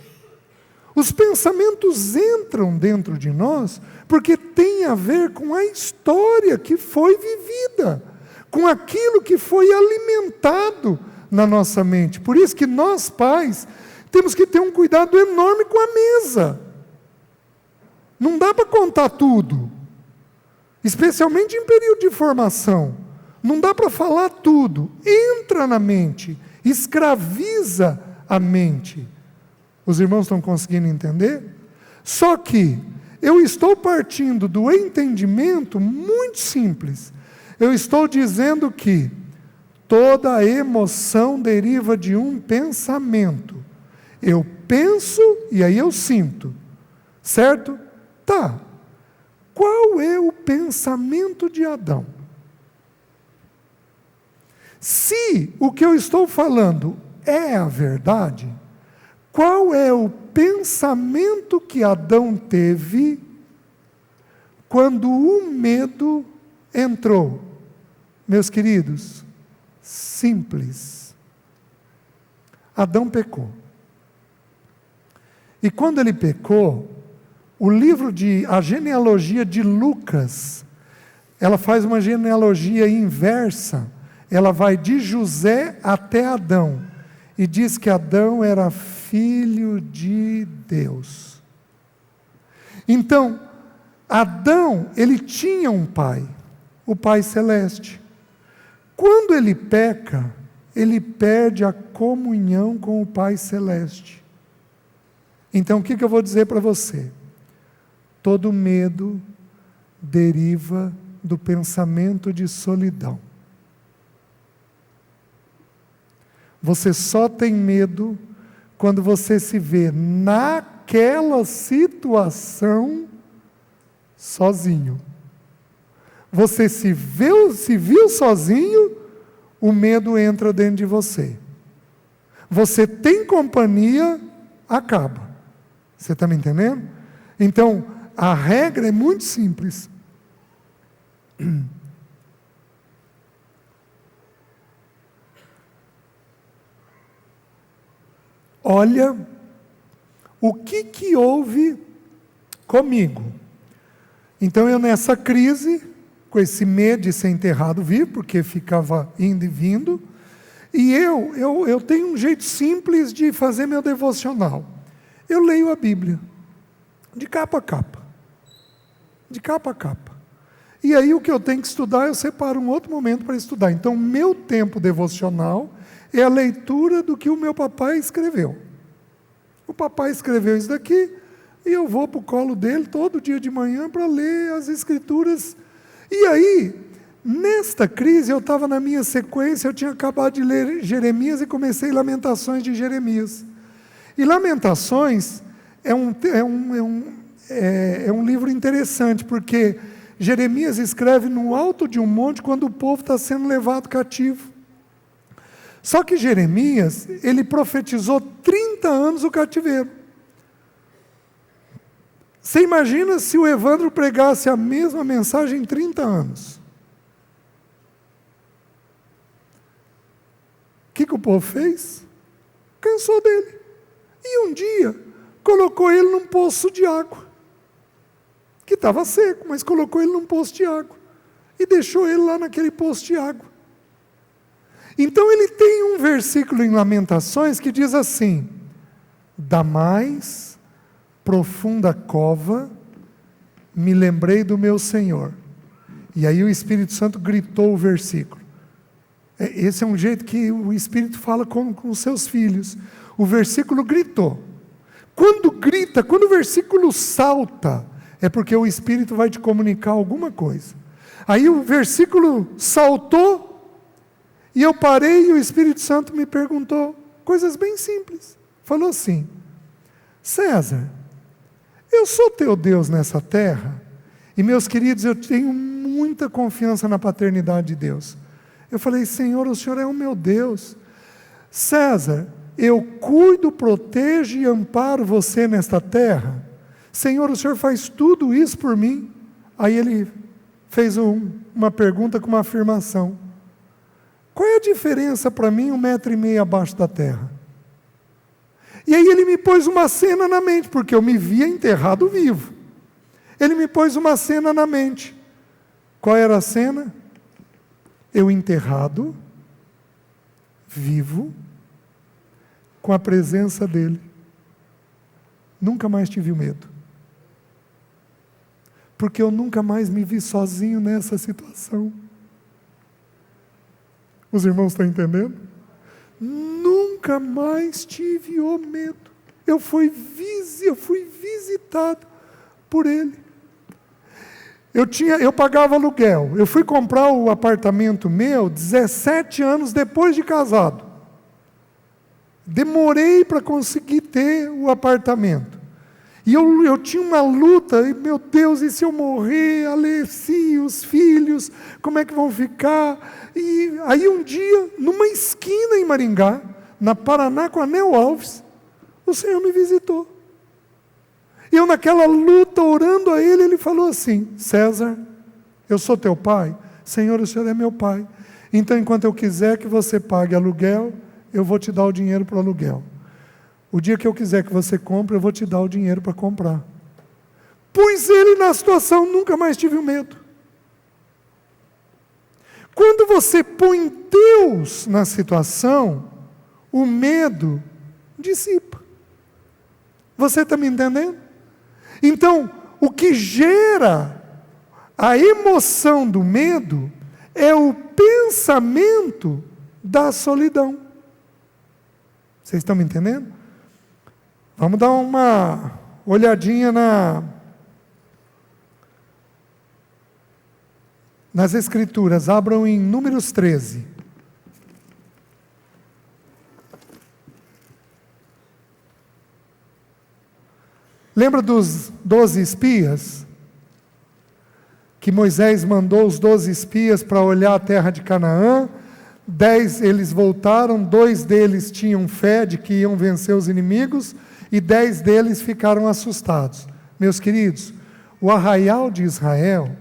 Os pensamentos entram dentro de nós porque tem a ver com a história que foi vivida, com aquilo que foi alimentado na nossa mente. Por isso que nós, pais, temos que ter um cuidado enorme com a mesa. Não dá para contar tudo, especialmente em período de formação. Não dá para falar tudo. Entra na mente, escraviza a mente. Os irmãos estão conseguindo entender? Só que eu estou partindo do entendimento muito simples. Eu estou dizendo que toda emoção deriva de um pensamento. Eu penso e aí eu sinto. Certo? Tá. Qual é o pensamento de Adão? Se o que eu estou falando é a verdade, qual é o pensamento que Adão teve quando o medo entrou? Meus queridos, simples. Adão pecou. E quando ele pecou, a genealogia de Lucas, ela faz uma genealogia inversa. Ela vai de José até Adão. E diz que Adão era filho de Deus. Então, Adão, ele tinha um pai, o Pai Celeste. Quando ele peca, ele perde a comunhão com o Pai Celeste. Então, o que eu vou dizer para você? Todo medo deriva do pensamento de solidão. Você só tem medo quando você se vê naquela situação sozinho. Você se viu sozinho, o medo entra dentro de você. Você tem companhia, acaba. Você está me entendendo? Então, a regra é muito simples. Olha o que houve comigo. Então eu nessa crise, com esse medo de ser enterrado vivo, porque ficava indo e vindo, e eu tenho um jeito simples de fazer meu devocional. Eu leio a Bíblia, de capa a capa. De capa a capa. E aí o que eu tenho que estudar, eu separo um outro momento para estudar. Então, meu tempo devocional é a leitura do que o meu papai escreveu. O papai escreveu isso daqui, e eu vou para o colo dele todo dia de manhã para ler as escrituras. E aí, nesta crise, eu estava na minha sequência, eu tinha acabado de ler Jeremias e comecei Lamentações de Jeremias. E Lamentações é um livro interessante, porque Jeremias escreve no alto de um monte quando o povo está sendo levado cativo. Só que Jeremias, ele profetizou 30 anos o cativeiro. Você imagina se o Evandro pregasse a mesma mensagem em 30 anos? O que o povo fez? Cansou dele. E um dia, colocou ele num poço de água. Que estava seco, mas colocou ele num poço de água. E deixou ele lá naquele poço de água. Então ele tem um versículo em Lamentações que diz assim: da mais profunda cova me lembrei do meu Senhor. E aí o Espírito Santo gritou o versículo. Esse é um jeito que o Espírito fala com os seus filhos. O versículo gritou. Quando grita, quando o versículo salta, é porque o Espírito vai te comunicar alguma coisa. Aí o versículo saltou, e eu parei e o Espírito Santo me perguntou coisas bem simples. Falou assim: César, eu sou teu Deus nessa terra, e meus queridos, eu tenho muita confiança na paternidade de Deus. Eu falei: Senhor, o Senhor é o meu Deus. César, eu cuido, protejo e amparo você nesta terra. Senhor, o Senhor faz tudo isso por mim. Aí ele fez uma pergunta com uma afirmação: qual é a diferença para mim 1,5 metro abaixo da terra? E aí ele me pôs uma cena na mente, porque eu me via enterrado vivo. Ele me pôs uma cena na mente. Qual era a cena? Eu enterrado, vivo, com a presença dele. Nunca mais tive medo. Porque eu nunca mais me vi sozinho nessa situação. Os irmãos estão entendendo? Nunca mais tive o medo. Eu fui visitado por ele. Eu pagava aluguel. Eu fui comprar o apartamento meu 17 anos depois de casado. Demorei para conseguir ter o apartamento. E eu tinha uma luta, e meu Deus, e se eu morrer, Alessi, os filhos, como é que vão ficar? E aí um dia, numa esquina em Maringá, na Paraná com a Nel Alves, o Senhor me visitou. E eu naquela luta, orando a Ele, Ele falou assim: César, eu sou teu pai? Senhor, o Senhor é meu pai. Então, enquanto eu quiser que você pague aluguel, eu vou te dar o dinheiro para o aluguel. O dia que eu quiser que você compre, eu vou te dar o dinheiro para comprar. Pus ele na situação, nunca mais tive medo. Quando você põe Deus na situação, o medo dissipa. Você está me entendendo? Então, o que gera a emoção do medo é o pensamento da solidão. Vocês estão me entendendo? Vamos dar uma olhadinha nas Escrituras. Abram em Números 13. Lembra dos 12 espias? Que Moisés mandou os 12 espias para olhar a terra de Canaã. 10 eles voltaram, 2 deles tinham fé de que iam vencer os inimigos, e 10 deles ficaram assustados. Meus queridos, o arraial de Israel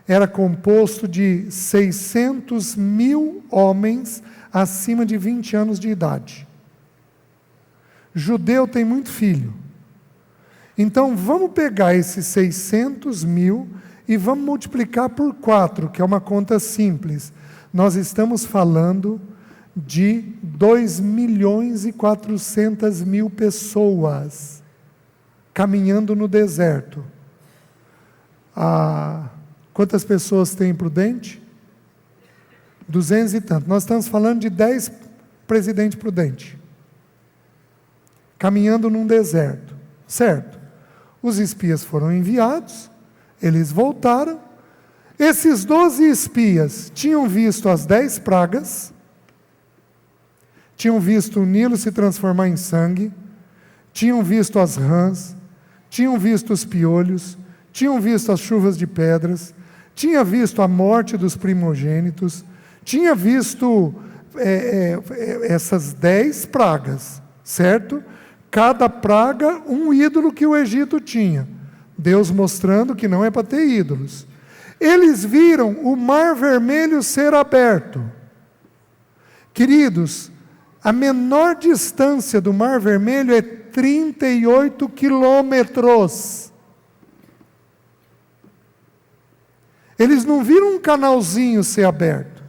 era composto de 600.000 homens acima de 20 anos de idade. Judeu tem muito filho. Então vamos pegar esses 600.000 e vamos multiplicar por 4, que é uma conta simples. Nós estamos falando de 2.400.000 pessoas caminhando no deserto. Quantas pessoas tem Prudente? 200 e tanto. Nós estamos falando de 10 presidentes Prudente caminhando num deserto, certo? Os espias foram enviados, eles voltaram. Esses 12 espias tinham visto as 10 pragas, tinham visto o Nilo se transformar em sangue, tinham visto as rãs, tinham visto os piolhos, tinham visto as chuvas de pedras, tinha visto a morte dos primogênitos, tinha visto essas 10 pragas, certo? Cada praga um ídolo que o Egito tinha. Deus mostrando que não é para ter ídolos. Eles viram o Mar Vermelho ser aberto. Queridos, a menor distância do Mar Vermelho é 38 quilômetros. Eles não viram um canalzinho ser aberto.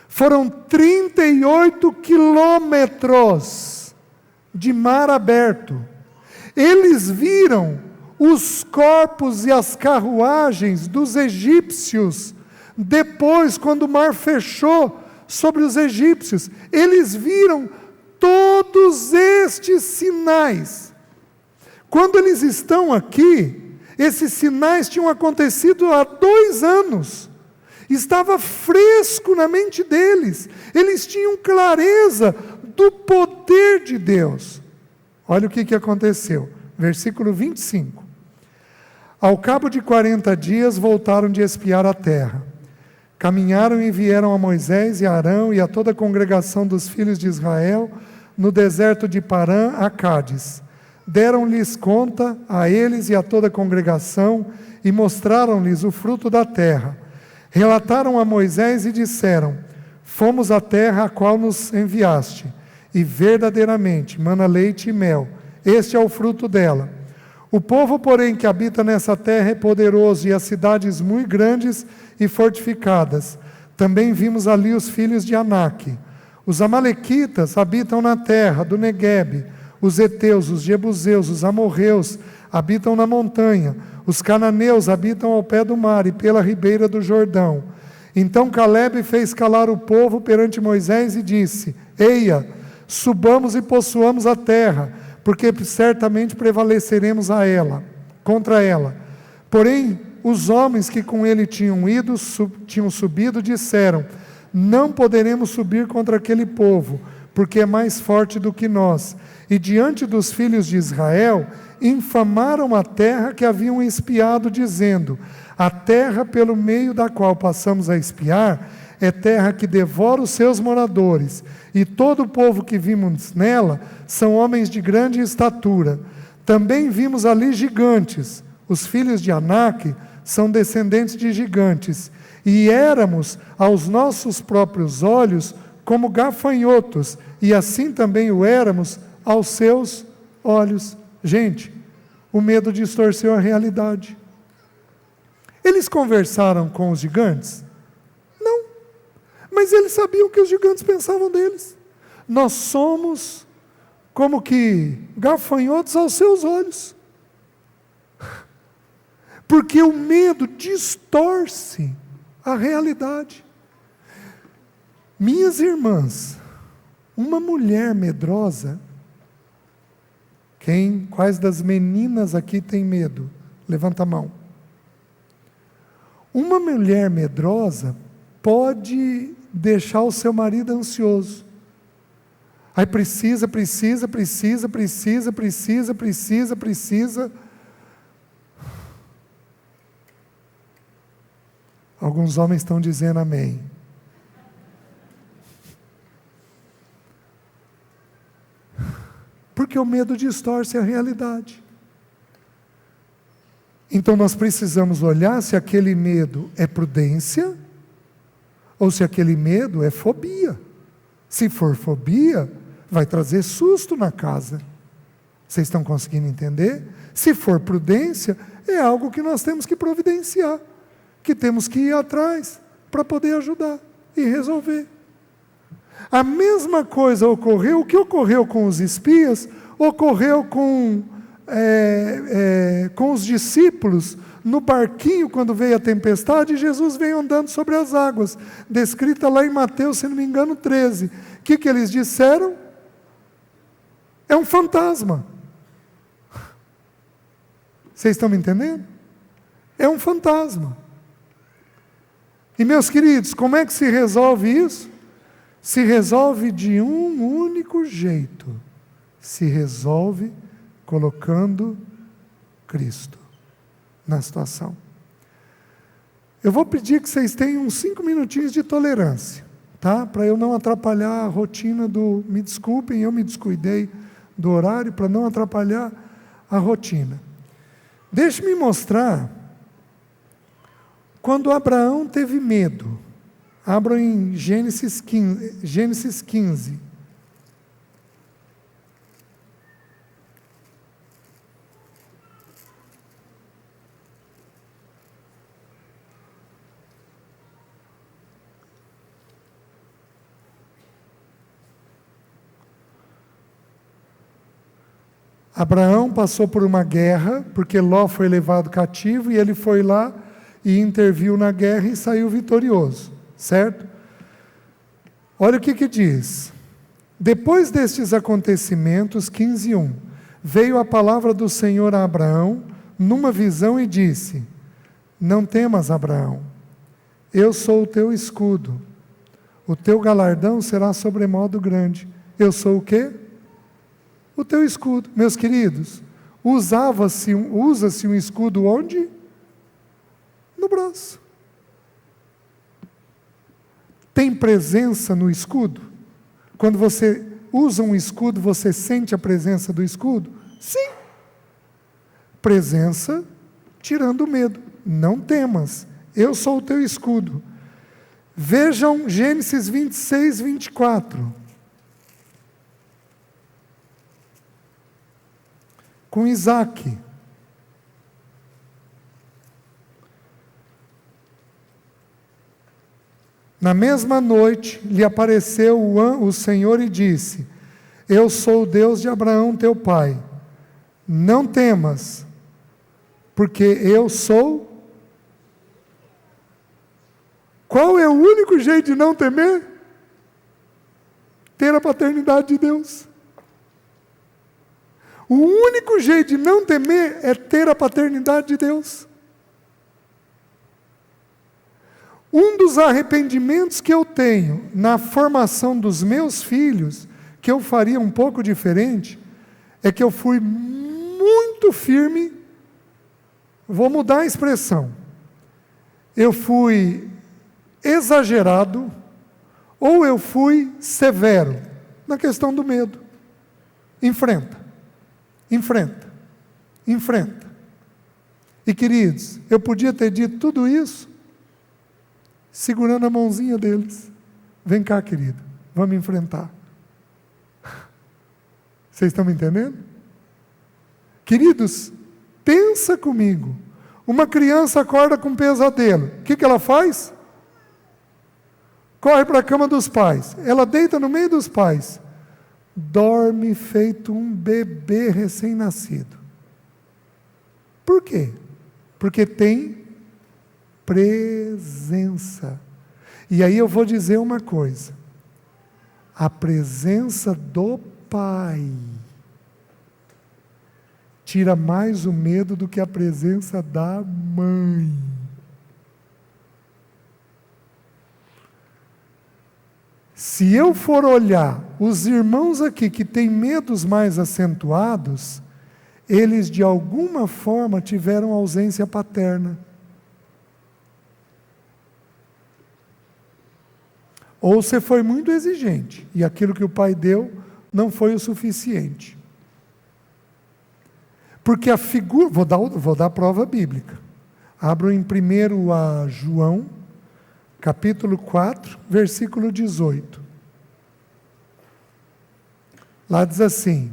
Foram 38 quilômetros de mar aberto. Eles viram os corpos e as carruagens dos egípcios, depois, quando o mar fechou sobre os egípcios. Eles viram todos estes sinais. Quando eles estão aqui, esses sinais tinham acontecido há 2 anos. Estava fresco na mente deles. Eles tinham clareza do poder de Deus. Olha o que aconteceu. Versículo 25. Ao cabo de 40 dias voltaram de espiar a terra. Caminharam e vieram a Moisés e a Arão e a toda a congregação dos filhos de Israel no deserto de Parã, a Cádiz. Deram-lhes conta a eles e a toda a congregação e mostraram-lhes o fruto da terra. Relataram a Moisés e disseram: fomos à terra a qual nos enviaste, e verdadeiramente mana leite e mel. Este é o fruto dela. O povo, porém, que habita nessa terra é poderoso, e as cidades muito grandes e fortificadas. Também vimos ali os filhos de Anak. Os amalequitas habitam na terra do Neguebe. Os heteus, os jebuseus, os amorreus habitam na montanha. Os cananeus habitam ao pé do mar e pela ribeira do Jordão. Então Calebe fez calar o povo perante Moisés e disse: Eia, subamos e possuamos a terra, porque certamente prevaleceremos contra ela. Porém, os homens que com ele tinham subido, disseram: não poderemos subir contra aquele povo, porque é mais forte do que nós. E diante dos filhos de Israel, infamaram a terra que haviam espiado, dizendo: a terra pelo meio da qual passamos a espiar é terra que devora os seus moradores, e todo o povo que vimos nela são homens de grande estatura. Também vimos ali gigantes. Os filhos de Anak são descendentes de gigantes, e éramos aos nossos próprios olhos como gafanhotos, e assim também o éramos aos seus olhos. Gente, o medo distorceu a realidade. Eles conversaram com os gigantes? Não. Mas eles sabiam o que os gigantes pensavam deles. Nós somos como que gafanhotos aos seus olhos. Porque o medo distorce a realidade. Minhas irmãs, uma mulher medrosa, quais das meninas aqui tem medo? Levanta a mão. Uma mulher medrosa pode deixar o seu marido ansioso. Aí precisa. Alguns homens estão dizendo amém. Porque o medo distorce a realidade. Então nós precisamos olhar se aquele medo é prudência ou se aquele medo é fobia. Se for fobia, vai trazer susto na casa. Vocês estão conseguindo entender? Se for prudência, é algo que nós temos que providenciar, que temos que ir atrás para poder ajudar e resolver. A mesma coisa ocorreu, o que ocorreu com os espias, ocorreu com os discípulos no barquinho quando veio a tempestade, e Jesus veio andando sobre as águas, descrita lá em Mateus, se não me engano, 13. O que eles disseram? É um fantasma. Vocês estão me entendendo? É um fantasma. E meus queridos, como é que se resolve isso? Se resolve de um único jeito. Se resolve colocando Cristo na situação. Eu vou pedir que vocês tenham uns 5 minutinhos de tolerância, tá? Para eu não atrapalhar a rotina me desculpem, eu me descuidei do horário para não atrapalhar a rotina. Deixe-me mostrar quando Abraão teve medo. Abram em Gênesis 15. Abraão passou por uma guerra, porque Ló foi levado cativo, e ele foi lá e interviu na guerra e saiu vitorioso, certo? Olha o que diz. Depois destes acontecimentos, 15:1, veio a palavra do Senhor a Abraão, numa visão, e disse: não temas, Abraão, eu sou o teu escudo, o teu galardão será sobremodo grande. Eu sou o quê? O teu escudo. Meus queridos, usa-se um escudo onde? No braço. Tem presença no escudo? Quando você usa um escudo, você sente a presença do escudo? Sim. Presença tirando o medo. Não temas, eu sou o teu escudo. Vejam Gênesis 26, 24. Com Isaac. Na mesma noite lhe apareceu o Senhor e disse: eu sou o Deus de Abraão teu pai, não temas, porque eu sou. Qual é o único jeito de não temer? Ter a paternidade de Deus. O único jeito de não temer é ter a paternidade de Deus. Um dos arrependimentos que eu tenho na formação dos meus filhos, que eu faria um pouco diferente, é que eu fui muito firme, vou mudar a expressão, eu fui exagerado, ou eu fui severo na questão do medo. Enfrenta. E queridos, eu podia ter dito tudo isso segurando a mãozinha deles. Vem cá, querido, vamos enfrentar. Vocês estão me entendendo? Queridos, pensa comigo. Uma criança acorda com um pesadelo. O que ela faz? Corre para a cama dos pais. Ela deita no meio dos pais. Dorme feito um bebê recém-nascido. Por quê? Porque tem presença. E aí eu vou dizer uma coisa. A presença do Pai tira mais o medo do que a presença da mãe. Se eu for olhar os irmãos aqui que têm medos mais acentuados, eles de alguma forma tiveram ausência paterna. Ou você foi muito exigente, e aquilo que o pai deu não foi o suficiente. Porque a figura, vou dar prova bíblica. Abro em 1 a João, capítulo 4, versículo 18. Lá diz assim: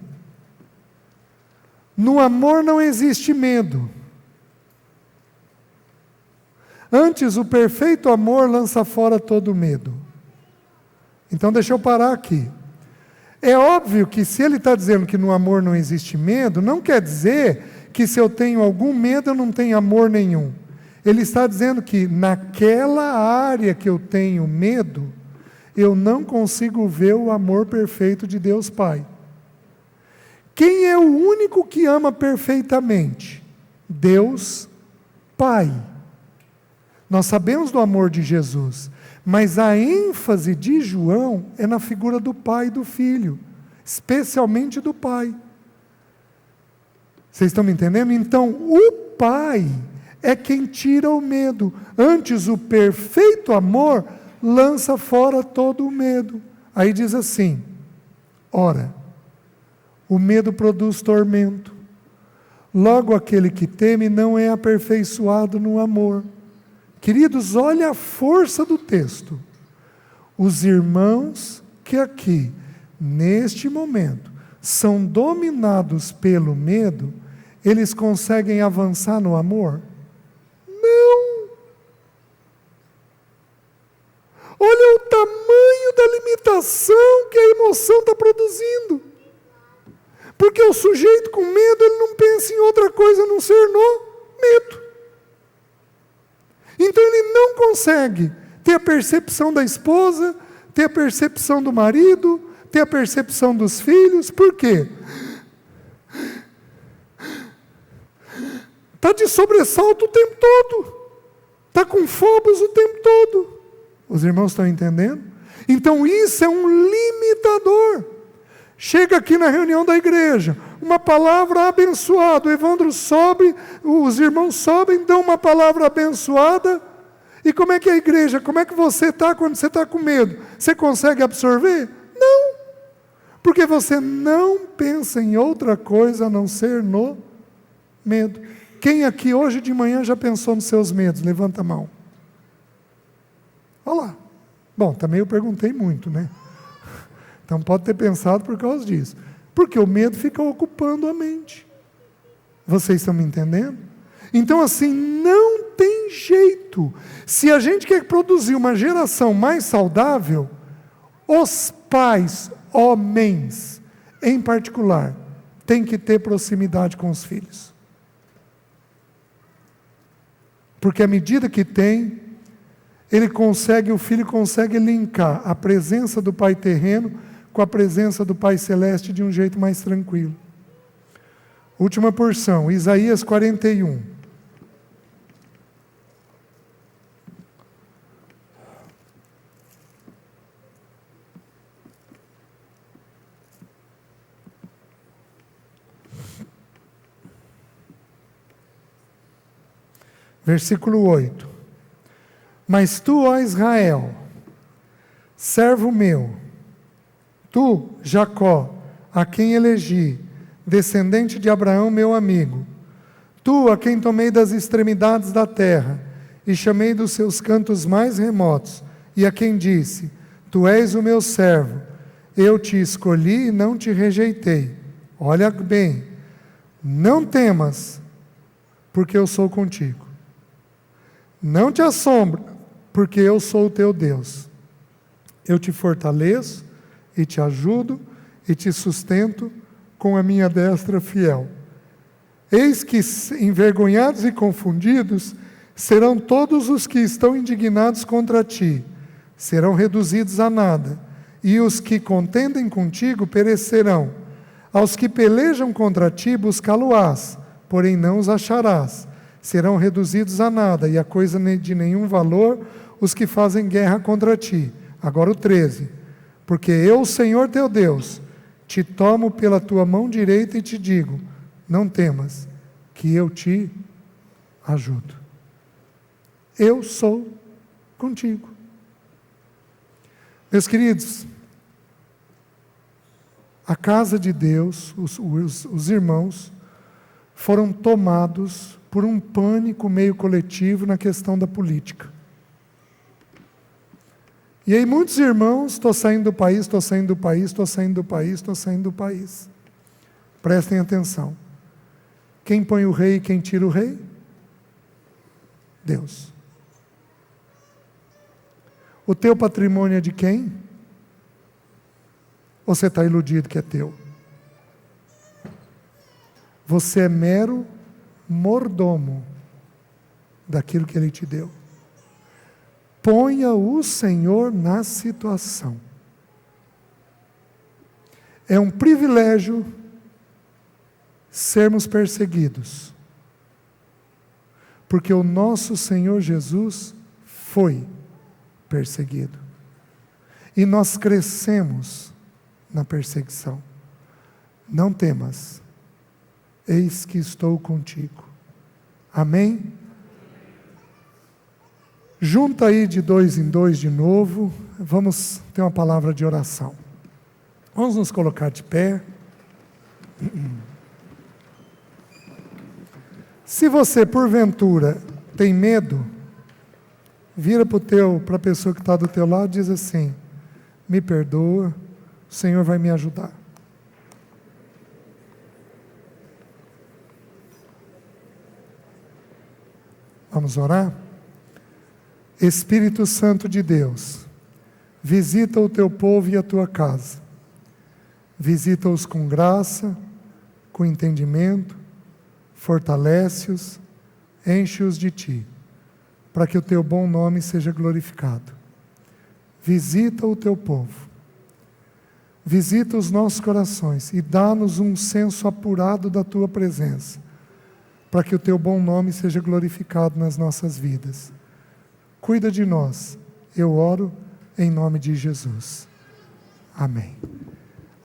no amor não existe medo. Antes, o perfeito amor lança fora todo medo. Então, deixa eu parar aqui. É óbvio que se ele está dizendo que no amor não existe medo, não quer dizer que se eu tenho algum medo eu não tenho amor nenhum. Ele está dizendo que naquela área que eu tenho medo, eu não consigo ver o amor perfeito de Deus Pai. Quem é o único que ama perfeitamente? Deus Pai. Nós sabemos do amor de Jesus, mas a ênfase de João é na figura do Pai e do Filho, especialmente do Pai. Vocês estão me entendendo? Então, o Pai é quem tira o medo. Antes, o perfeito amor lança fora todo o medo. Aí diz assim: ora, o medo produz tormento. Logo, aquele que teme não é aperfeiçoado no amor. Queridos, olha a força do texto. Os irmãos que aqui, neste momento, são dominados pelo medo, eles conseguem avançar no amor? Não! Olha o tamanho da limitação que a emoção está produzindo. Porque o sujeito com medo, ele não pensa em outra coisa a não ser no medo. Então ele não consegue ter a percepção da esposa, ter a percepção do marido, ter a percepção dos filhos. Por quê? Está de sobressalto o tempo todo. Está com fobos o tempo todo. Os irmãos estão entendendo? Então isso é um limitador. Chega aqui na reunião da igreja, uma palavra abençoada, o Evandro sobe, os irmãos sobem, dão uma palavra abençoada. E como é que é a igreja? Como é que você está quando você está com medo? Você consegue absorver? Não. Porque você não pensa em outra coisa a não ser no medo. Quem aqui hoje de manhã já pensou nos seus medos? Levanta a mão. Olha lá. Bom, também eu perguntei muito, né? Então pode ter pensado por causa disso. Porque o medo fica ocupando a mente. Vocês estão me entendendo? Então assim, não tem jeito. Se a gente quer produzir uma geração mais saudável, os pais, homens, em particular, têm que ter proximidade com os filhos. Porque à medida que tem, o filho consegue linkar a presença do pai terreno com a presença do Pai Celeste de um jeito mais tranquilo. Última porção, Isaías 41. Versículo 8. Mas tu, ó Israel, servo meu, tu, Jacó, a quem elegi, descendente de Abraão, meu amigo, tu, a quem tomei das extremidades da terra, e chamei dos seus cantos mais remotos, e a quem disse, tu és o meu servo, eu te escolhi e não te rejeitei. Olha bem, não temas, porque eu sou contigo. Não te assombra, porque eu sou o teu Deus. Eu te fortaleço, e te ajudo, e te sustento com a minha destra fiel. Eis que envergonhados e confundidos serão todos os que estão indignados contra ti, serão reduzidos a nada, e os que contendem contigo perecerão. Aos que pelejam contra ti buscá-lo-ás, porém não os acharás, serão reduzidos a nada, e a coisa de nenhum valor os que fazem guerra contra ti. Agora o 13. Porque eu, Senhor teu Deus, te tomo pela tua mão direita e te digo, não temas, que eu te ajudo. Eu sou contigo. Meus queridos, a casa de Deus, os irmãos, foram tomados por um pânico meio coletivo na questão da política. E aí muitos irmãos, estou saindo do país, estou saindo do país, estou saindo do país, estou saindo do país. Prestem atenção. Quem põe o rei e quem tira o rei? Deus. O teu patrimônio é de quem? Ou você está iludido que é teu? Você é mero mordomo daquilo que Ele te deu. Ponha o Senhor na situação. É um privilégio sermos perseguidos, porque o nosso Senhor Jesus foi perseguido. E nós crescemos na perseguição. Não temas, eis que estou contigo. Amém? Junta aí de 2 em 2 de novo, vamos ter uma palavra de oração. Vamos nos colocar de pé. Se você, porventura, tem medo, vira para a pessoa que está do teu lado e diz assim: me perdoa, o Senhor vai me ajudar. Vamos orar? Espírito Santo de Deus, visita o teu povo e a tua casa. Visita-os com graça, com entendimento, fortalece-os, enche-os de ti, para que o teu bom nome seja glorificado. Visita o teu povo, visita os nossos corações e dá-nos um senso apurado da tua presença, para que o teu bom nome seja glorificado nas nossas vidas. Cuida de nós, eu oro em nome de Jesus. Amém.